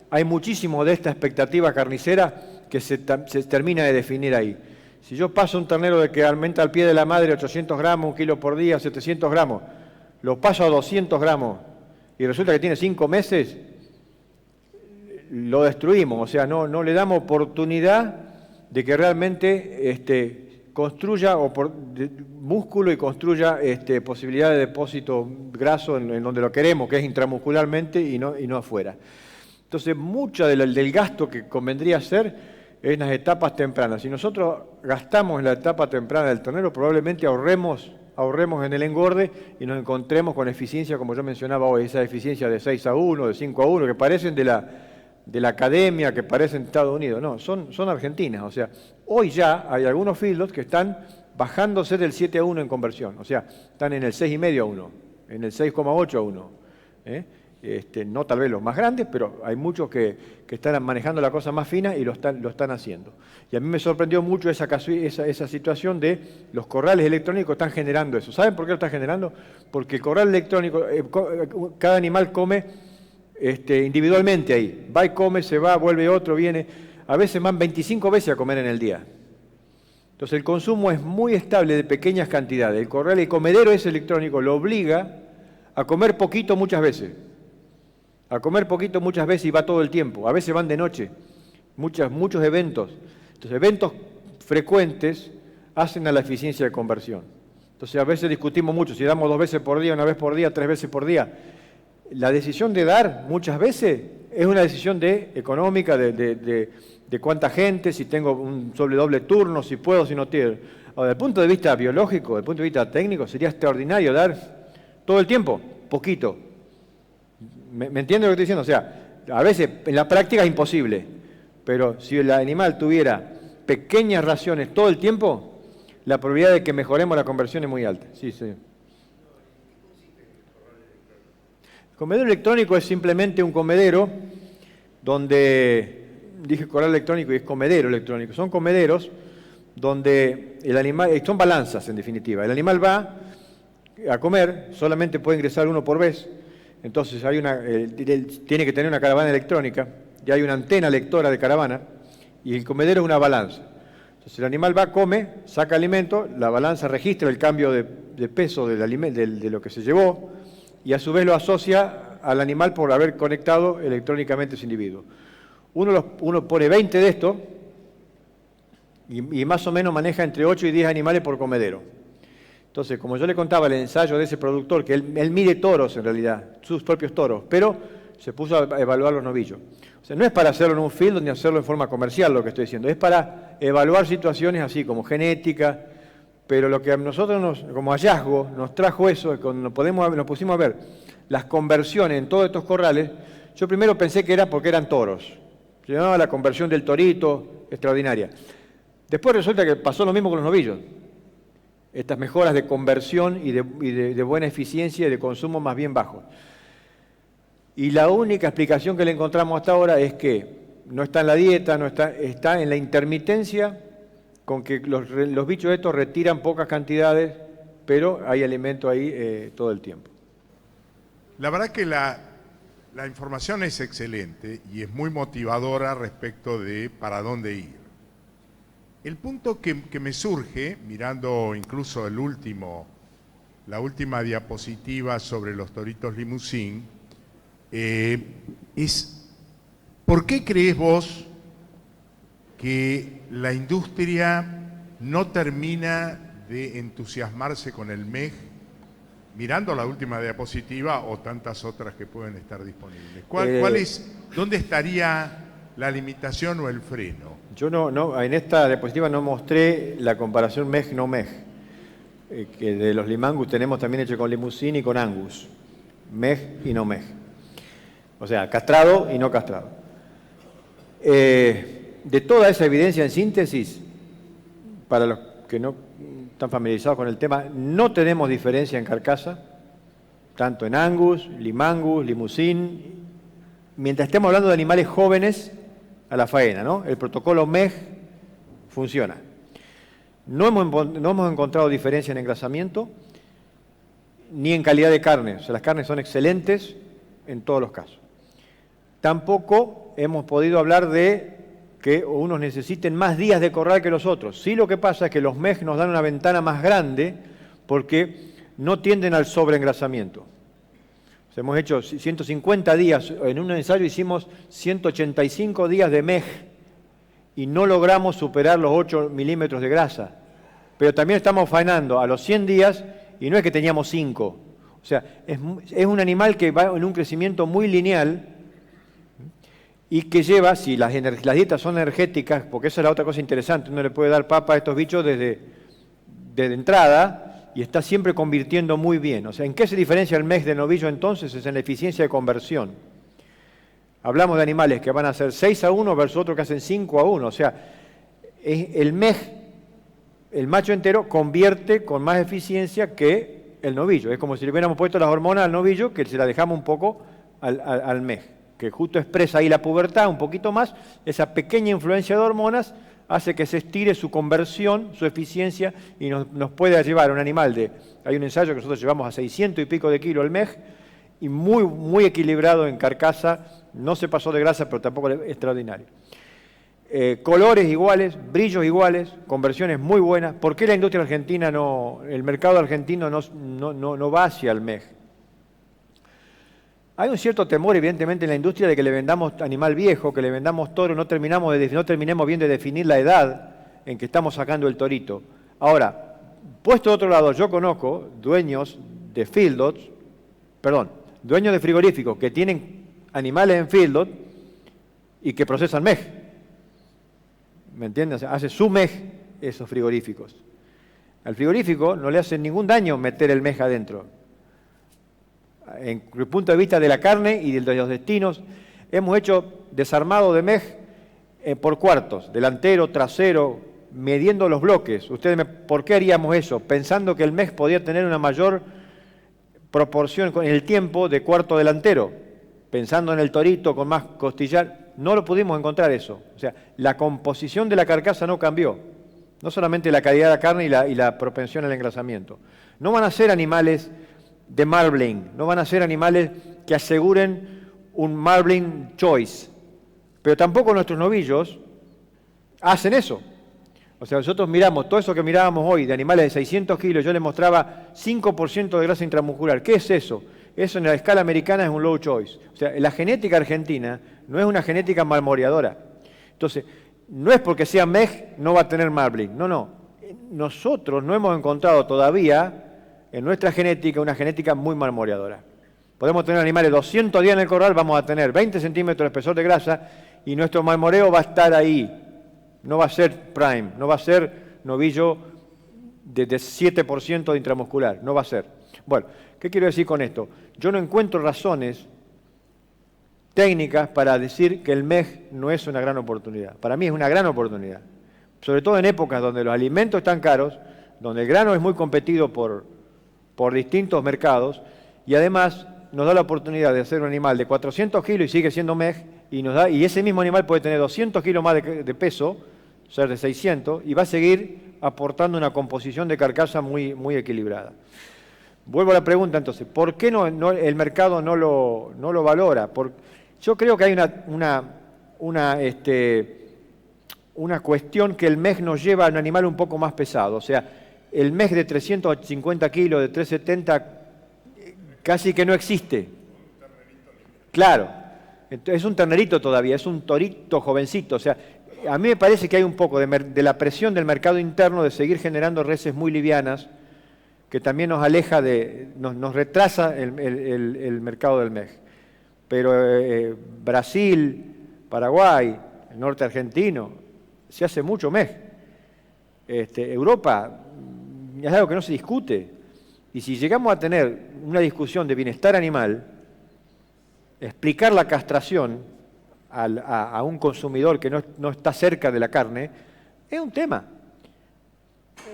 hay muchísimo de esta expectativa carnicera que se termina de definir ahí. Si yo paso un ternero de que aumenta al pie de la madre 800 gramos, 1 kilo por día, 700 gramos, lo paso a 200 gramos y resulta que tiene 5 meses, lo destruimos. O sea, no le damos oportunidad de que realmente construya músculo y construya posibilidad de depósito graso en donde lo queremos, que es intramuscularmente y no afuera. Entonces, mucho del gasto que convendría hacer en las etapas tempranas. Si nosotros gastamos en la etapa temprana del ternero, probablemente ahorremos en el engorde y nos encontremos con eficiencia, como yo mencionaba hoy, esa eficiencia de 6-1, de 5-1, que parecen de la academia, que parecen de Estados Unidos. No, son argentinas. O sea, hoy ya hay algunos feedlots que están bajándose del 7-1 en conversión. O sea, están en el 6,5-1, en el 6,8-1. No tal vez los más grandes, pero hay muchos que están manejando la cosa más fina y lo están haciendo. Y a mí me sorprendió mucho esa situación de los corrales electrónicos están generando eso. ¿Saben por qué lo están generando? Porque el corral electrónico, cada animal come individualmente ahí. Va y come, se va, vuelve otro, viene. A veces van 25 veces a comer en el día. Entonces el consumo es muy estable de pequeñas cantidades. El corral y comedero ese electrónico lo obliga a comer poquito muchas veces. Y va todo el tiempo. A veces van de noche. Muchos eventos. Entonces, eventos frecuentes hacen a la eficiencia de conversión. Entonces, a veces discutimos mucho si damos 2 veces por día, 1 vez por día, 3 veces por día. La decisión de dar muchas veces es una decisión económica, de cuánta gente, si tengo un doble turno, si puedo, si no quiero. Ahora, desde el punto de vista biológico, desde el punto de vista técnico, sería extraordinario dar todo el tiempo, poquito. ¿Me entiende lo que estoy diciendo? O sea, a veces en la práctica es imposible, pero si el animal tuviera pequeñas raciones todo el tiempo, la probabilidad de que mejoremos la conversión es muy alta. Sí. El comedero electrónico es simplemente un comedero donde, dije corral electrónico y es comedero electrónico, son comederos donde el animal, son balanzas en definitiva, el animal va a comer, solamente puede ingresar uno por vez. Entonces tiene que tener una caravana electrónica, y hay una antena lectora de caravana, y el comedero es una balanza. Entonces el animal va, come, saca alimento, la balanza registra el cambio de peso de lo que se llevó, y a su vez lo asocia al animal por haber conectado electrónicamente ese individuo. Uno pone 20 de estos, y más o menos maneja entre 8 y 10 animales por comedero. Entonces, como yo le contaba el ensayo de ese productor, que él mide toros en realidad, sus propios toros, pero se puso a evaluar los novillos. O sea, no es para hacerlo en un field ni hacerlo en forma comercial lo que estoy diciendo, es para evaluar situaciones así como genética, pero lo que a nosotros como hallazgo nos trajo eso, cuando nos pusimos a ver las conversiones en todos estos corrales, yo primero pensé que era porque eran toros. Se llamaba la conversión del torito, extraordinaria. Después resulta que pasó lo mismo con los novillos. Estas mejoras de conversión y de buena eficiencia y de consumo más bien bajos. Y la única explicación que le encontramos hasta ahora es que no está en la dieta, está en la intermitencia con que los bichos estos retiran pocas cantidades, pero hay alimento ahí todo el tiempo. La verdad que la información es excelente y es muy motivadora respecto de para dónde ir. El punto que me surge, mirando incluso la última diapositiva sobre los toritos limusín, es ¿por qué crees vos que la industria no termina de entusiasmarse con el MEG, mirando la última diapositiva o tantas otras que pueden estar disponibles? ¿Dónde estaría la limitación o el freno? Yo en esta diapositiva no mostré la comparación MEG-no MEG, que de los limangus tenemos también hecho con limusín y con angus, MEG y no MEG. O sea, castrado y no castrado. De toda esa evidencia en síntesis, para los que no están familiarizados con el tema, no tenemos diferencia en carcasa, tanto en angus, limangus, limusín, mientras estemos hablando de animales jóvenes a la faena, ¿no? El protocolo MEG funciona. No hemos encontrado diferencia en engrasamiento ni en calidad de carne. O sea, las carnes son excelentes en todos los casos. Tampoco hemos podido hablar de que unos necesiten más días de corral que los otros. Sí, lo que pasa es que los MEG nos dan una ventana más grande porque no tienden al sobreengrasamiento. O sea, hemos hecho 150 días, en un ensayo hicimos 185 días de MEG y no logramos superar los 8 milímetros de grasa. Pero también estamos faenando a los 100 días y no es que teníamos 5. O sea, es un animal que va en un crecimiento muy lineal y que lleva, si las dietas son energéticas, porque esa es la otra cosa interesante, uno le puede dar papa a estos bichos desde entrada y está siempre convirtiendo muy bien. O sea, ¿en qué se diferencia el MEG de novillo entonces? Es en la eficiencia de conversión. Hablamos de animales que van a hacer 6-1 versus otros que hacen 5-1. O sea, el MEG, el macho entero, convierte con más eficiencia que el novillo. Es como si le hubiéramos puesto las hormonas al novillo, que se las dejamos un poco al MEG, que justo expresa ahí la pubertad un poquito más. Esa pequeña influencia de hormonas hace que se estire su conversión, su eficiencia, y nos puede llevar a un animal hay un ensayo que nosotros llevamos a 600 y pico de kilos el MEG, y muy, muy equilibrado en carcasa, no se pasó de grasa, pero tampoco extraordinario. Colores iguales, brillos iguales, conversiones muy buenas. ¿Por qué la industria argentina el mercado argentino no va hacia el MEG? Hay un cierto temor, evidentemente, en la industria de que le vendamos animal viejo, que le vendamos toro, no terminemos bien de definir la edad en que estamos sacando el torito. Ahora, puesto de otro lado, yo conozco dueños de dueños de frigoríficos que tienen animales en feedlot y que procesan MEG. ¿Me entiendes? O sea, hace su MEG esos frigoríficos. Al frigorífico no le hace ningún daño meter el MEG adentro. En el punto de vista de la carne y de los destinos, hemos hecho desarmado de MEG por cuartos, delantero, trasero, midiendo los bloques. ¿Por qué haríamos eso? Pensando que el MEG podía tener una mayor proporción en el tiempo de cuarto delantero, pensando en el torito con más costillar. No lo pudimos encontrar eso. O sea, la composición de la carcasa no cambió. No solamente la calidad de la carne y la propensión al engrasamiento. No van a ser animales de marbling, no van a ser animales que aseguren un marbling choice, pero tampoco nuestros novillos hacen eso. O sea, nosotros miramos todo eso que mirábamos hoy de animales de 600 kilos, yo les mostraba 5% de grasa intramuscular. ¿Qué es eso? Eso en la escala americana es un low choice. O sea, la genética argentina no es una genética marmoreadora. Entonces, no es porque sea MEG no va a tener marbling. No. Nosotros no hemos encontrado todavía en nuestra genética una genética muy marmoreadora. Podemos tener animales 200 días en el corral, vamos a tener 20 centímetros de espesor de grasa y nuestro marmoreo va a estar ahí. No va a ser prime, no va a ser novillo de 7% de intramuscular, no va a ser. Bueno, ¿qué quiero decir con esto? Yo no encuentro razones técnicas para decir que el MEG no es una gran oportunidad. Para mí es una gran oportunidad, sobre todo en épocas donde los alimentos están caros, donde el grano es muy competido por distintos mercados y además nos da la oportunidad de hacer un animal de 400 kilos y sigue siendo MEG y ese mismo animal puede tener 200 kilos más de peso, ser de 600, y va a seguir aportando una composición de carcasa muy, muy equilibrada. Vuelvo a la pregunta entonces, ¿por qué el mercado no lo valora? Yo creo que hay una cuestión que el MEG nos lleva a un animal un poco más pesado. O sea, el MEG de 350 kilos, de 370, casi que no existe. Claro, es un ternerito todavía, es un torito jovencito. O sea, a mí me parece que hay un poco de la presión del mercado interno de seguir generando reses muy livianas, que también nos aleja nos retrasa el mercado del MEG. Pero Brasil, Paraguay, el norte argentino, se hace mucho MEG. Europa es algo que no se discute. Y si llegamos a tener una discusión de bienestar animal, explicar la castración a un consumidor que no está cerca de la carne, es un tema.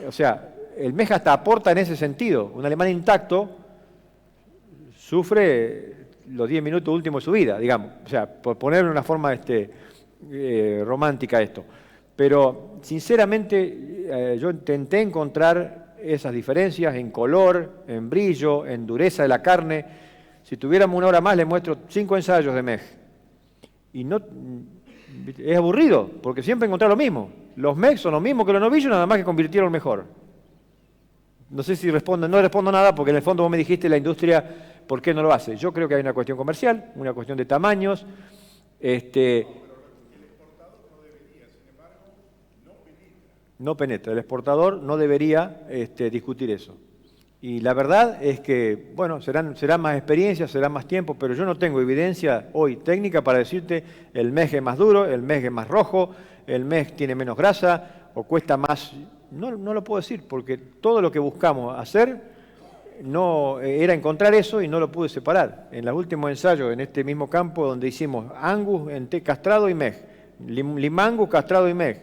O sea, el MEG hasta aporta en ese sentido. Un animal intacto sufre los 10 minutos últimos de su vida, digamos. O sea, por ponerle una forma romántica esto. Pero, sinceramente, yo intenté encontrar esas diferencias en color, en brillo, en dureza de la carne. Si tuviéramos una hora más, les muestro 5 ensayos de MEG. Y no, es aburrido, porque siempre encontrar lo mismo. Los MEG son lo mismo que los novillos, nada más que convirtieron mejor. No sé si no respondo nada, porque en el fondo vos me dijiste la industria, ¿por qué no lo hace? Yo creo que hay una cuestión comercial, una cuestión de tamaños. No penetra. El exportador no debería discutir eso. Y la verdad es que, bueno, serán más experiencias, será más tiempo, pero yo no tengo evidencia hoy técnica para decirte el MEG es más duro, el MEG es más rojo, el MEG tiene menos grasa o cuesta más. No lo puedo decir, porque todo lo que buscamos hacer era encontrar eso y no lo pude separar. En los últimos ensayos, en este mismo campo, donde hicimos Angus castrado y MEG, Limangus castrado y MEG,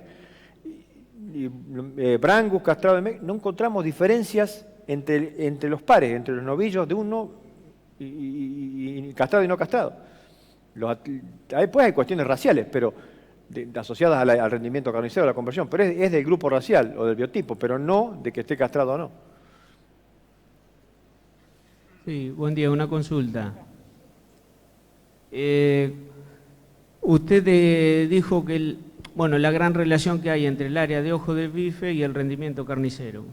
Brangus castrado y MEG, no encontramos diferencias entre los pares, entre los novillos de uno y castrado y no castrado. Después hay cuestiones raciales, pero asociadas al rendimiento carnicero, a la conversión, pero es del grupo racial o del biotipo, pero no de que esté castrado o no. Sí, buen día, una consulta. Usted dijo que la gran relación que hay entre el área de ojo de bife y el rendimiento carnicero.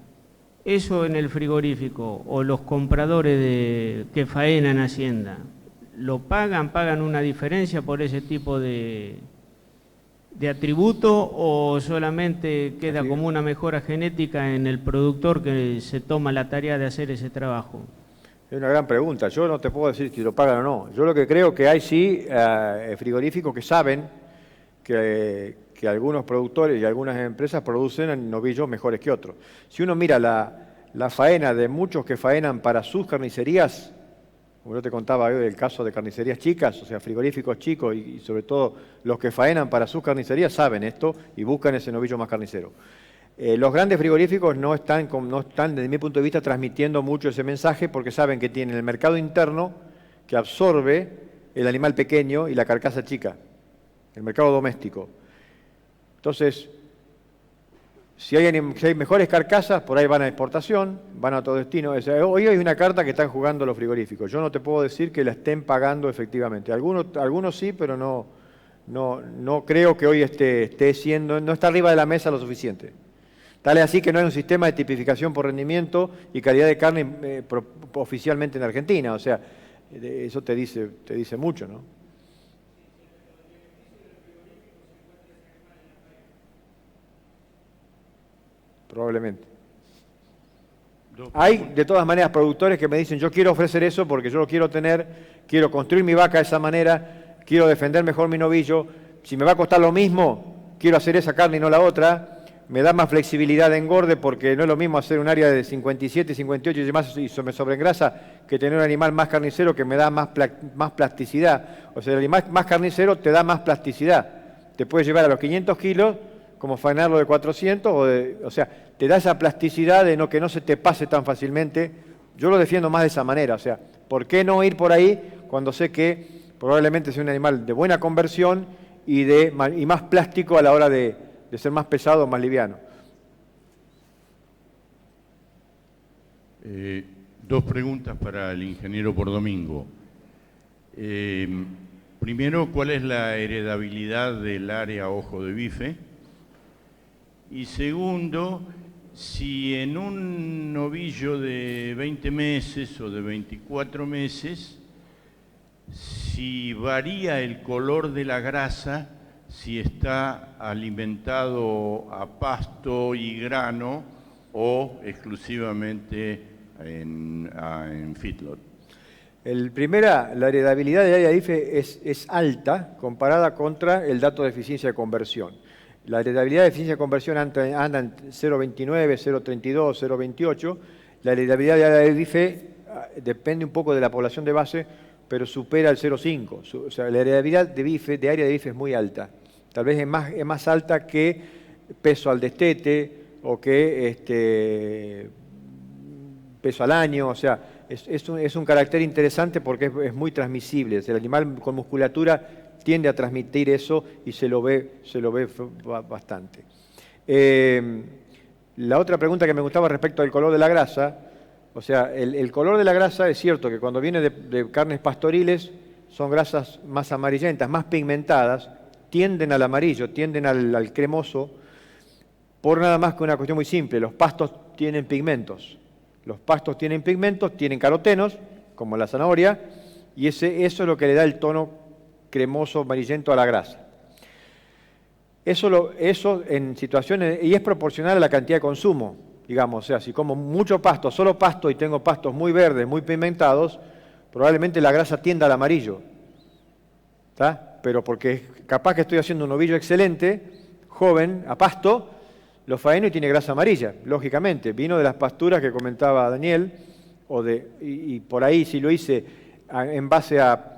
Eso en el frigorífico o los compradores que faenan Hacienda, ¿lo pagan una diferencia por ese tipo de atributo o solamente queda como una mejora genética en el productor que se toma la tarea de hacer ese trabajo? Es una gran pregunta. Yo no te puedo decir si lo pagan o no. Yo lo que creo que hay sí frigoríficos que saben que algunos productores y algunas empresas producen novillos mejores que otros. Si uno mira la faena de muchos que faenan para sus carnicerías, como yo te contaba hoy del caso de carnicerías chicas, o sea, frigoríficos chicos y sobre todo los que faenan para sus carnicerías saben esto y buscan ese novillo más carnicero. Los grandes frigoríficos no están, desde mi punto de vista, transmitiendo mucho ese mensaje porque saben que tienen el mercado interno que absorbe el animal pequeño y la carcasa chica, el mercado doméstico. Entonces, si hay mejores carcasas, por ahí van a exportación, van a otro destino. O sea, hoy hay una carta que están jugando los frigoríficos. Yo no te puedo decir que la estén pagando efectivamente. Algunos sí, pero no creo que hoy no está arriba de la mesa lo suficiente. Tal es así que no hay un sistema de tipificación por rendimiento y calidad de carne oficialmente en Argentina. O sea, eso te dice mucho, ¿no? Probablemente. Hay, de todas maneras, productores que me dicen, yo quiero ofrecer eso porque yo lo quiero tener, quiero construir mi vaca de esa manera, quiero defender mejor mi novillo, si me va a costar lo mismo, quiero hacer esa carne y no la otra, me da más flexibilidad de engorde porque no es lo mismo hacer un área de 57, 58 y demás y me sobreengrasa que tener un animal más carnicero que me da más plasticidad. O sea, el animal más carnicero te da más plasticidad. Te puede llevar a los 500 kilos como faenarlo de 400, o sea, te da esa plasticidad de que no se te pase tan fácilmente. Yo lo defiendo más de esa manera, o sea, ¿por qué no ir por ahí cuando sé que probablemente sea un animal de buena conversión y más plástico a la hora de ser más pesado o más liviano? Dos preguntas para el ingeniero por Domingo. Primero, ¿cuál es la heredabilidad del área ojo de bife? Y segundo, si en un novillo de 20 meses o de 24 meses, si varía el color de la grasa, si está alimentado a pasto y grano o exclusivamente en feedlot. La heredabilidad del área de IFE es alta comparada contra el dato de eficiencia de conversión. La heredabilidad de eficiencia de conversión anda en 0,29, 0,32, 0,28. La heredabilidad del área de IFE depende un poco de la población de base, pero supera el 0,5. O sea, la heredabilidad de área de IFE es muy alta. Tal vez es más alta que peso al destete o que peso al año. O sea, es un carácter interesante porque es muy transmisible. O sea, el animal con musculatura tiende a transmitir eso y se lo ve bastante. La otra pregunta que me gustaba respecto al color de la grasa, o sea, el color de la grasa es cierto que cuando viene de carnes pastoriles son grasas más amarillentas, más pigmentadas, tienden al amarillo, tienden al cremoso, por nada más que una cuestión muy simple. Los pastos tienen pigmentos. Los pastos tienen pigmentos, tienen carotenos, como la zanahoria, y eso es lo que le da el tono cremoso, amarillento a la grasa. Eso en situaciones, y es proporcional a la cantidad de consumo, digamos, o sea, si como mucho pasto, solo pasto y tengo pastos muy verdes, muy pigmentados, probablemente la grasa tienda al amarillo, ¿está? Pero porque capaz que estoy haciendo un novillo excelente, joven, a pasto, lo faeno y tiene grasa amarilla, lógicamente. Vino de las pasturas que comentaba Daniel, y por ahí si lo hice en base a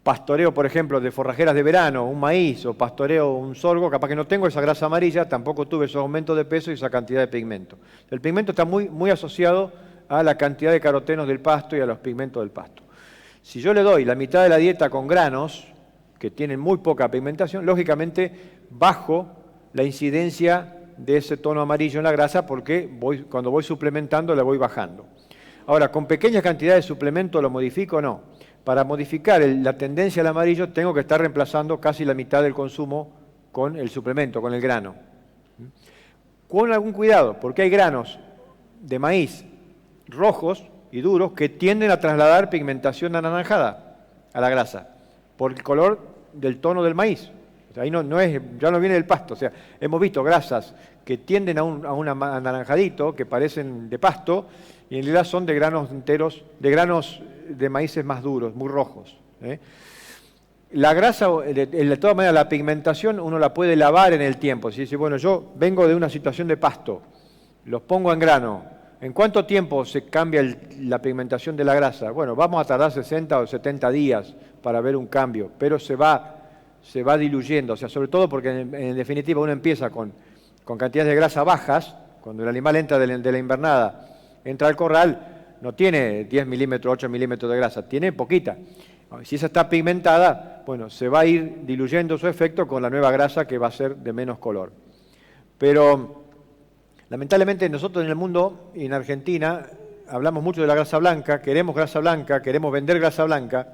pastoreo, por ejemplo, de forrajeras de verano, un maíz, o pastoreo un sorgo, capaz que no tengo esa grasa amarilla, tampoco tuve esos aumentos de peso y esa cantidad de pigmento. El pigmento está muy, muy asociado a la cantidad de carotenos del pasto y a los pigmentos del pasto. Si yo le doy la mitad de la dieta con granos, que tienen muy poca pigmentación, lógicamente bajo la incidencia de ese tono amarillo en la grasa porque cuando voy suplementando la voy bajando. Ahora, con pequeñas cantidades de suplemento lo modifico o no. Para modificar la tendencia al amarillo tengo que estar reemplazando casi la mitad del consumo con el suplemento, con el grano. Con algún cuidado, porque hay granos de maíz rojos y duros que tienden a trasladar pigmentación anaranjada a la grasa por el color del tono del maíz. O sea, ahí ya no viene del pasto. O sea, hemos visto grasas que tienden a un anaranjadito, que parecen de pasto, y en realidad son de granos enteros, de granos de maíces más duros, muy rojos. La grasa, de todas maneras, la pigmentación uno la puede lavar en el tiempo. Si dice, bueno, yo vengo de una situación de pasto, los pongo en grano, ¿en cuánto tiempo se cambia la pigmentación de la grasa? Bueno, vamos a tardar 60 o 70 días para ver un cambio, pero se va diluyendo, o sea, sobre todo porque en definitiva uno empieza con cantidades de grasa bajas, cuando el animal entra de la invernada, entra al corral, no tiene 10 milímetros, 8 milímetros de grasa, tiene poquita. Si esa está pigmentada, bueno, se va a ir diluyendo su efecto con la nueva grasa que va a ser de menos color. Pero lamentablemente nosotros en el mundo y en Argentina hablamos mucho de la grasa blanca, queremos vender grasa blanca.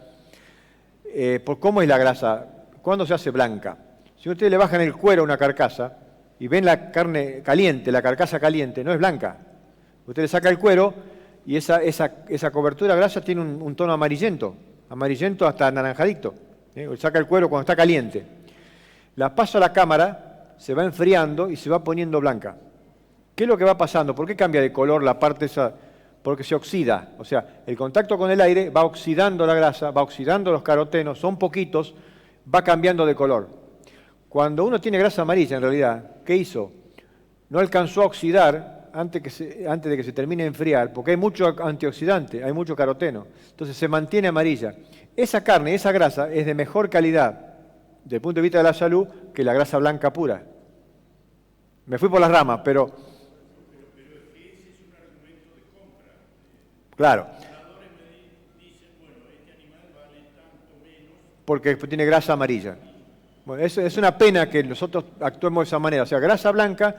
¿Por cómo es la grasa? ¿Cuándo se hace blanca? Si ustedes le bajan el cuero a una carcasa y ven la carne caliente, la carcasa caliente, no es blanca. Usted le saca el cuero y esa cobertura grasa tiene un tono amarillento hasta anaranjadito. Saca el cuero cuando está caliente. La pasa a la cámara, se va enfriando y se va poniendo blanca. ¿Qué es lo que va pasando? ¿Por qué cambia de color la parte esa? Porque se oxida. O sea, el contacto con el aire va oxidando la grasa, va oxidando los carotenos, son poquitos, va cambiando de color. Cuando uno tiene grasa amarilla, en realidad, ¿qué hizo? No alcanzó a oxidar antes de que se termine de enfriar, porque hay mucho antioxidante, hay mucho caroteno. Entonces se mantiene amarilla. Esa carne, esa grasa es de mejor calidad, desde el punto de vista de la salud, que la grasa blanca pura. Me fui por las ramas, pero claro. Porque tiene grasa amarilla. Bueno, es una pena que nosotros actuemos de esa manera. O sea, grasa blanca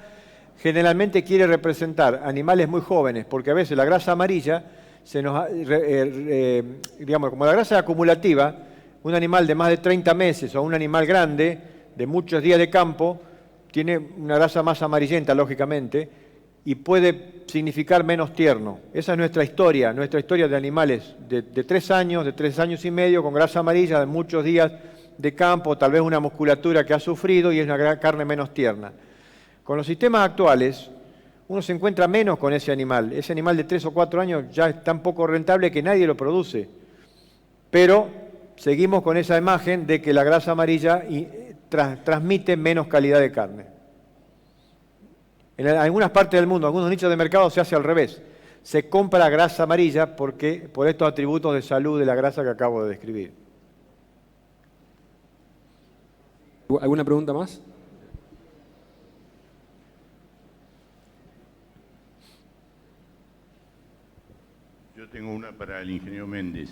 generalmente quiere representar animales muy jóvenes, porque a veces la grasa amarilla, digamos, como la grasa es acumulativa, un animal de más de 30 meses o un animal grande, de muchos días de campo, tiene una grasa más amarillenta, lógicamente, y puede significar menos tierno. Esa es nuestra historia de animales de 3 años, de 3 años y medio, con grasa amarilla, de muchos días de campo, tal vez una musculatura que ha sufrido y es una carne menos tierna. Con los sistemas actuales, uno se encuentra menos con ese animal. Ese animal de 3 o 4 años ya es tan poco rentable que nadie lo produce. Pero seguimos con esa imagen de que la grasa amarilla transmite menos calidad de carne. En algunas partes del mundo, en algunos nichos de mercado se hace al revés. Se compra grasa amarilla por estos atributos de salud de la grasa que acabo de describir. ¿Alguna pregunta más? Yo tengo una para el ingeniero Méndez.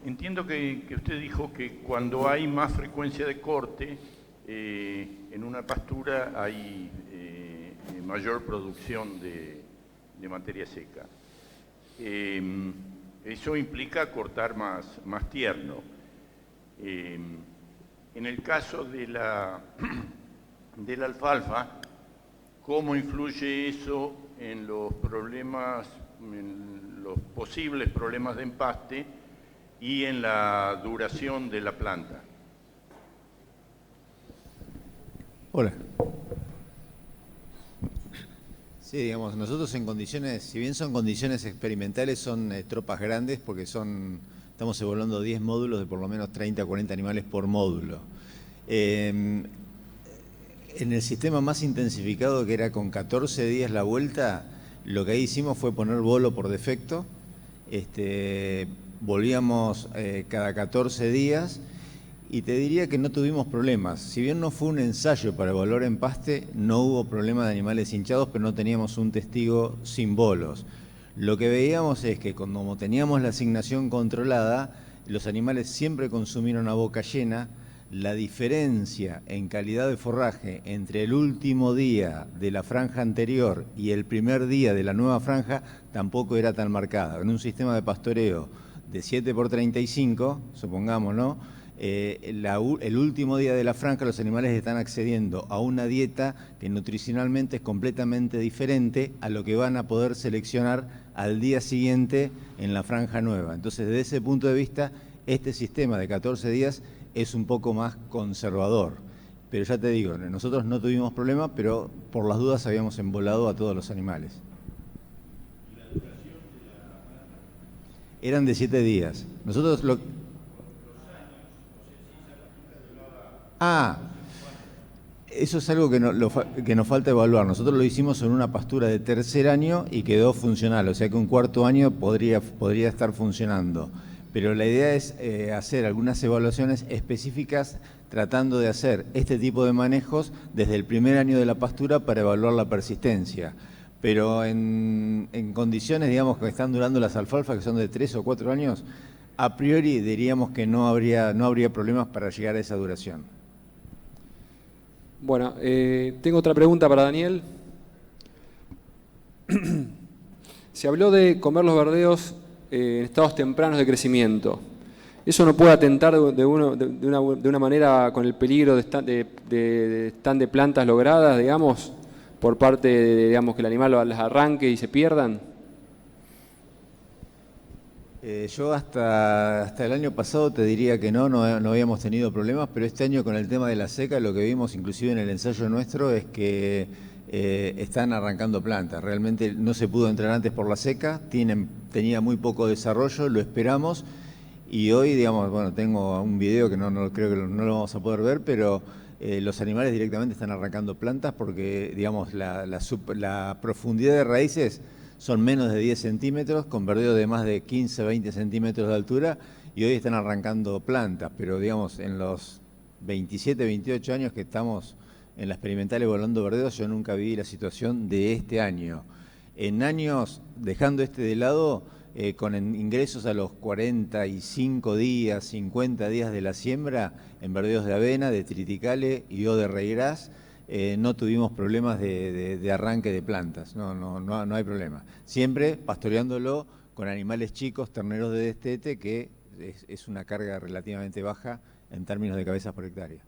Entiendo que usted dijo que cuando hay más frecuencia de corte, en una pastura hay mayor producción de materia seca. Eso implica cortar más tierno. En el caso de la alfalfa, ¿cómo influye eso en los posibles problemas de empaste y en la duración de la planta? Hola. Sí, digamos, nosotros en condiciones, si bien son condiciones experimentales, son tropas grandes porque estamos evaluando 10 módulos de por lo menos 30 a 40 animales por módulo. En el sistema más intensificado, que era con 14 días la vuelta, lo que ahí hicimos fue poner bolo por defecto. Volvíamos cada 14 días y te diría que no tuvimos problemas. Si bien no fue un ensayo para evaluar empaste, no hubo problema de animales hinchados, pero no teníamos un testigo sin bolos. Lo que veíamos es que como teníamos la asignación controlada, los animales siempre consumieron a boca llena. La diferencia en calidad de forraje entre el último día de la franja anterior y el primer día de la nueva franja tampoco era tan marcada. En un sistema de pastoreo de 7x35, supongamos, ¿no? El último día de la franja los animales están accediendo a una dieta que nutricionalmente es completamente diferente a lo que van a poder seleccionar al día siguiente en la franja nueva. Entonces, desde ese punto de vista, este sistema de 14 días es un poco más conservador. Pero ya te digo, nosotros no tuvimos problema, pero por las dudas habíamos embolado a todos los animales. ¿Y la duración de la franja? Eran de 7 días. Nosotros eso es algo que nos falta evaluar. Nosotros lo hicimos en una pastura de tercer año y quedó funcional, o sea que un cuarto año podría estar funcionando. Pero la idea es hacer algunas evaluaciones específicas tratando de hacer este tipo de manejos desde el primer año de la pastura para evaluar la persistencia. Pero en condiciones, digamos, que están durando las alfalfas, que son de 3 o 4 años, a priori diríamos que no habría problemas para llegar a esa duración. Bueno, tengo otra pregunta para Daniel. Se habló de comer los verdeos en estados tempranos de crecimiento. ¿Eso no puede atentar de una manera con el peligro de stand de plantas logradas, digamos, por parte de, digamos, que el animal las arranque y se pierdan? Yo hasta el año pasado te diría que no habíamos tenido problemas, pero este año con el tema de la seca lo que vimos inclusive en el ensayo nuestro es que están arrancando plantas. Realmente no se pudo entrar antes por la seca, tenía muy poco desarrollo, lo esperamos y hoy, digamos, bueno, tengo un video que no creo que no lo vamos a poder ver, pero los animales directamente están arrancando plantas porque, digamos, la profundidad de raíces son menos de 10 centímetros, con verdeo de más de 15, 20 centímetros de altura, y hoy están arrancando plantas, pero digamos, en los 27, 28 años que estamos en la experimental evaluando verdeos, yo nunca vi la situación de este año. En años, dejando este de lado, con ingresos a los 45 días, 50 días de la siembra, en verdeos de avena, de triticale y o de reirás, no tuvimos problemas de arranque de plantas, no hay problema. Siempre pastoreándolo con animales chicos, terneros de destete, que es una carga relativamente baja en términos de cabezas por hectárea.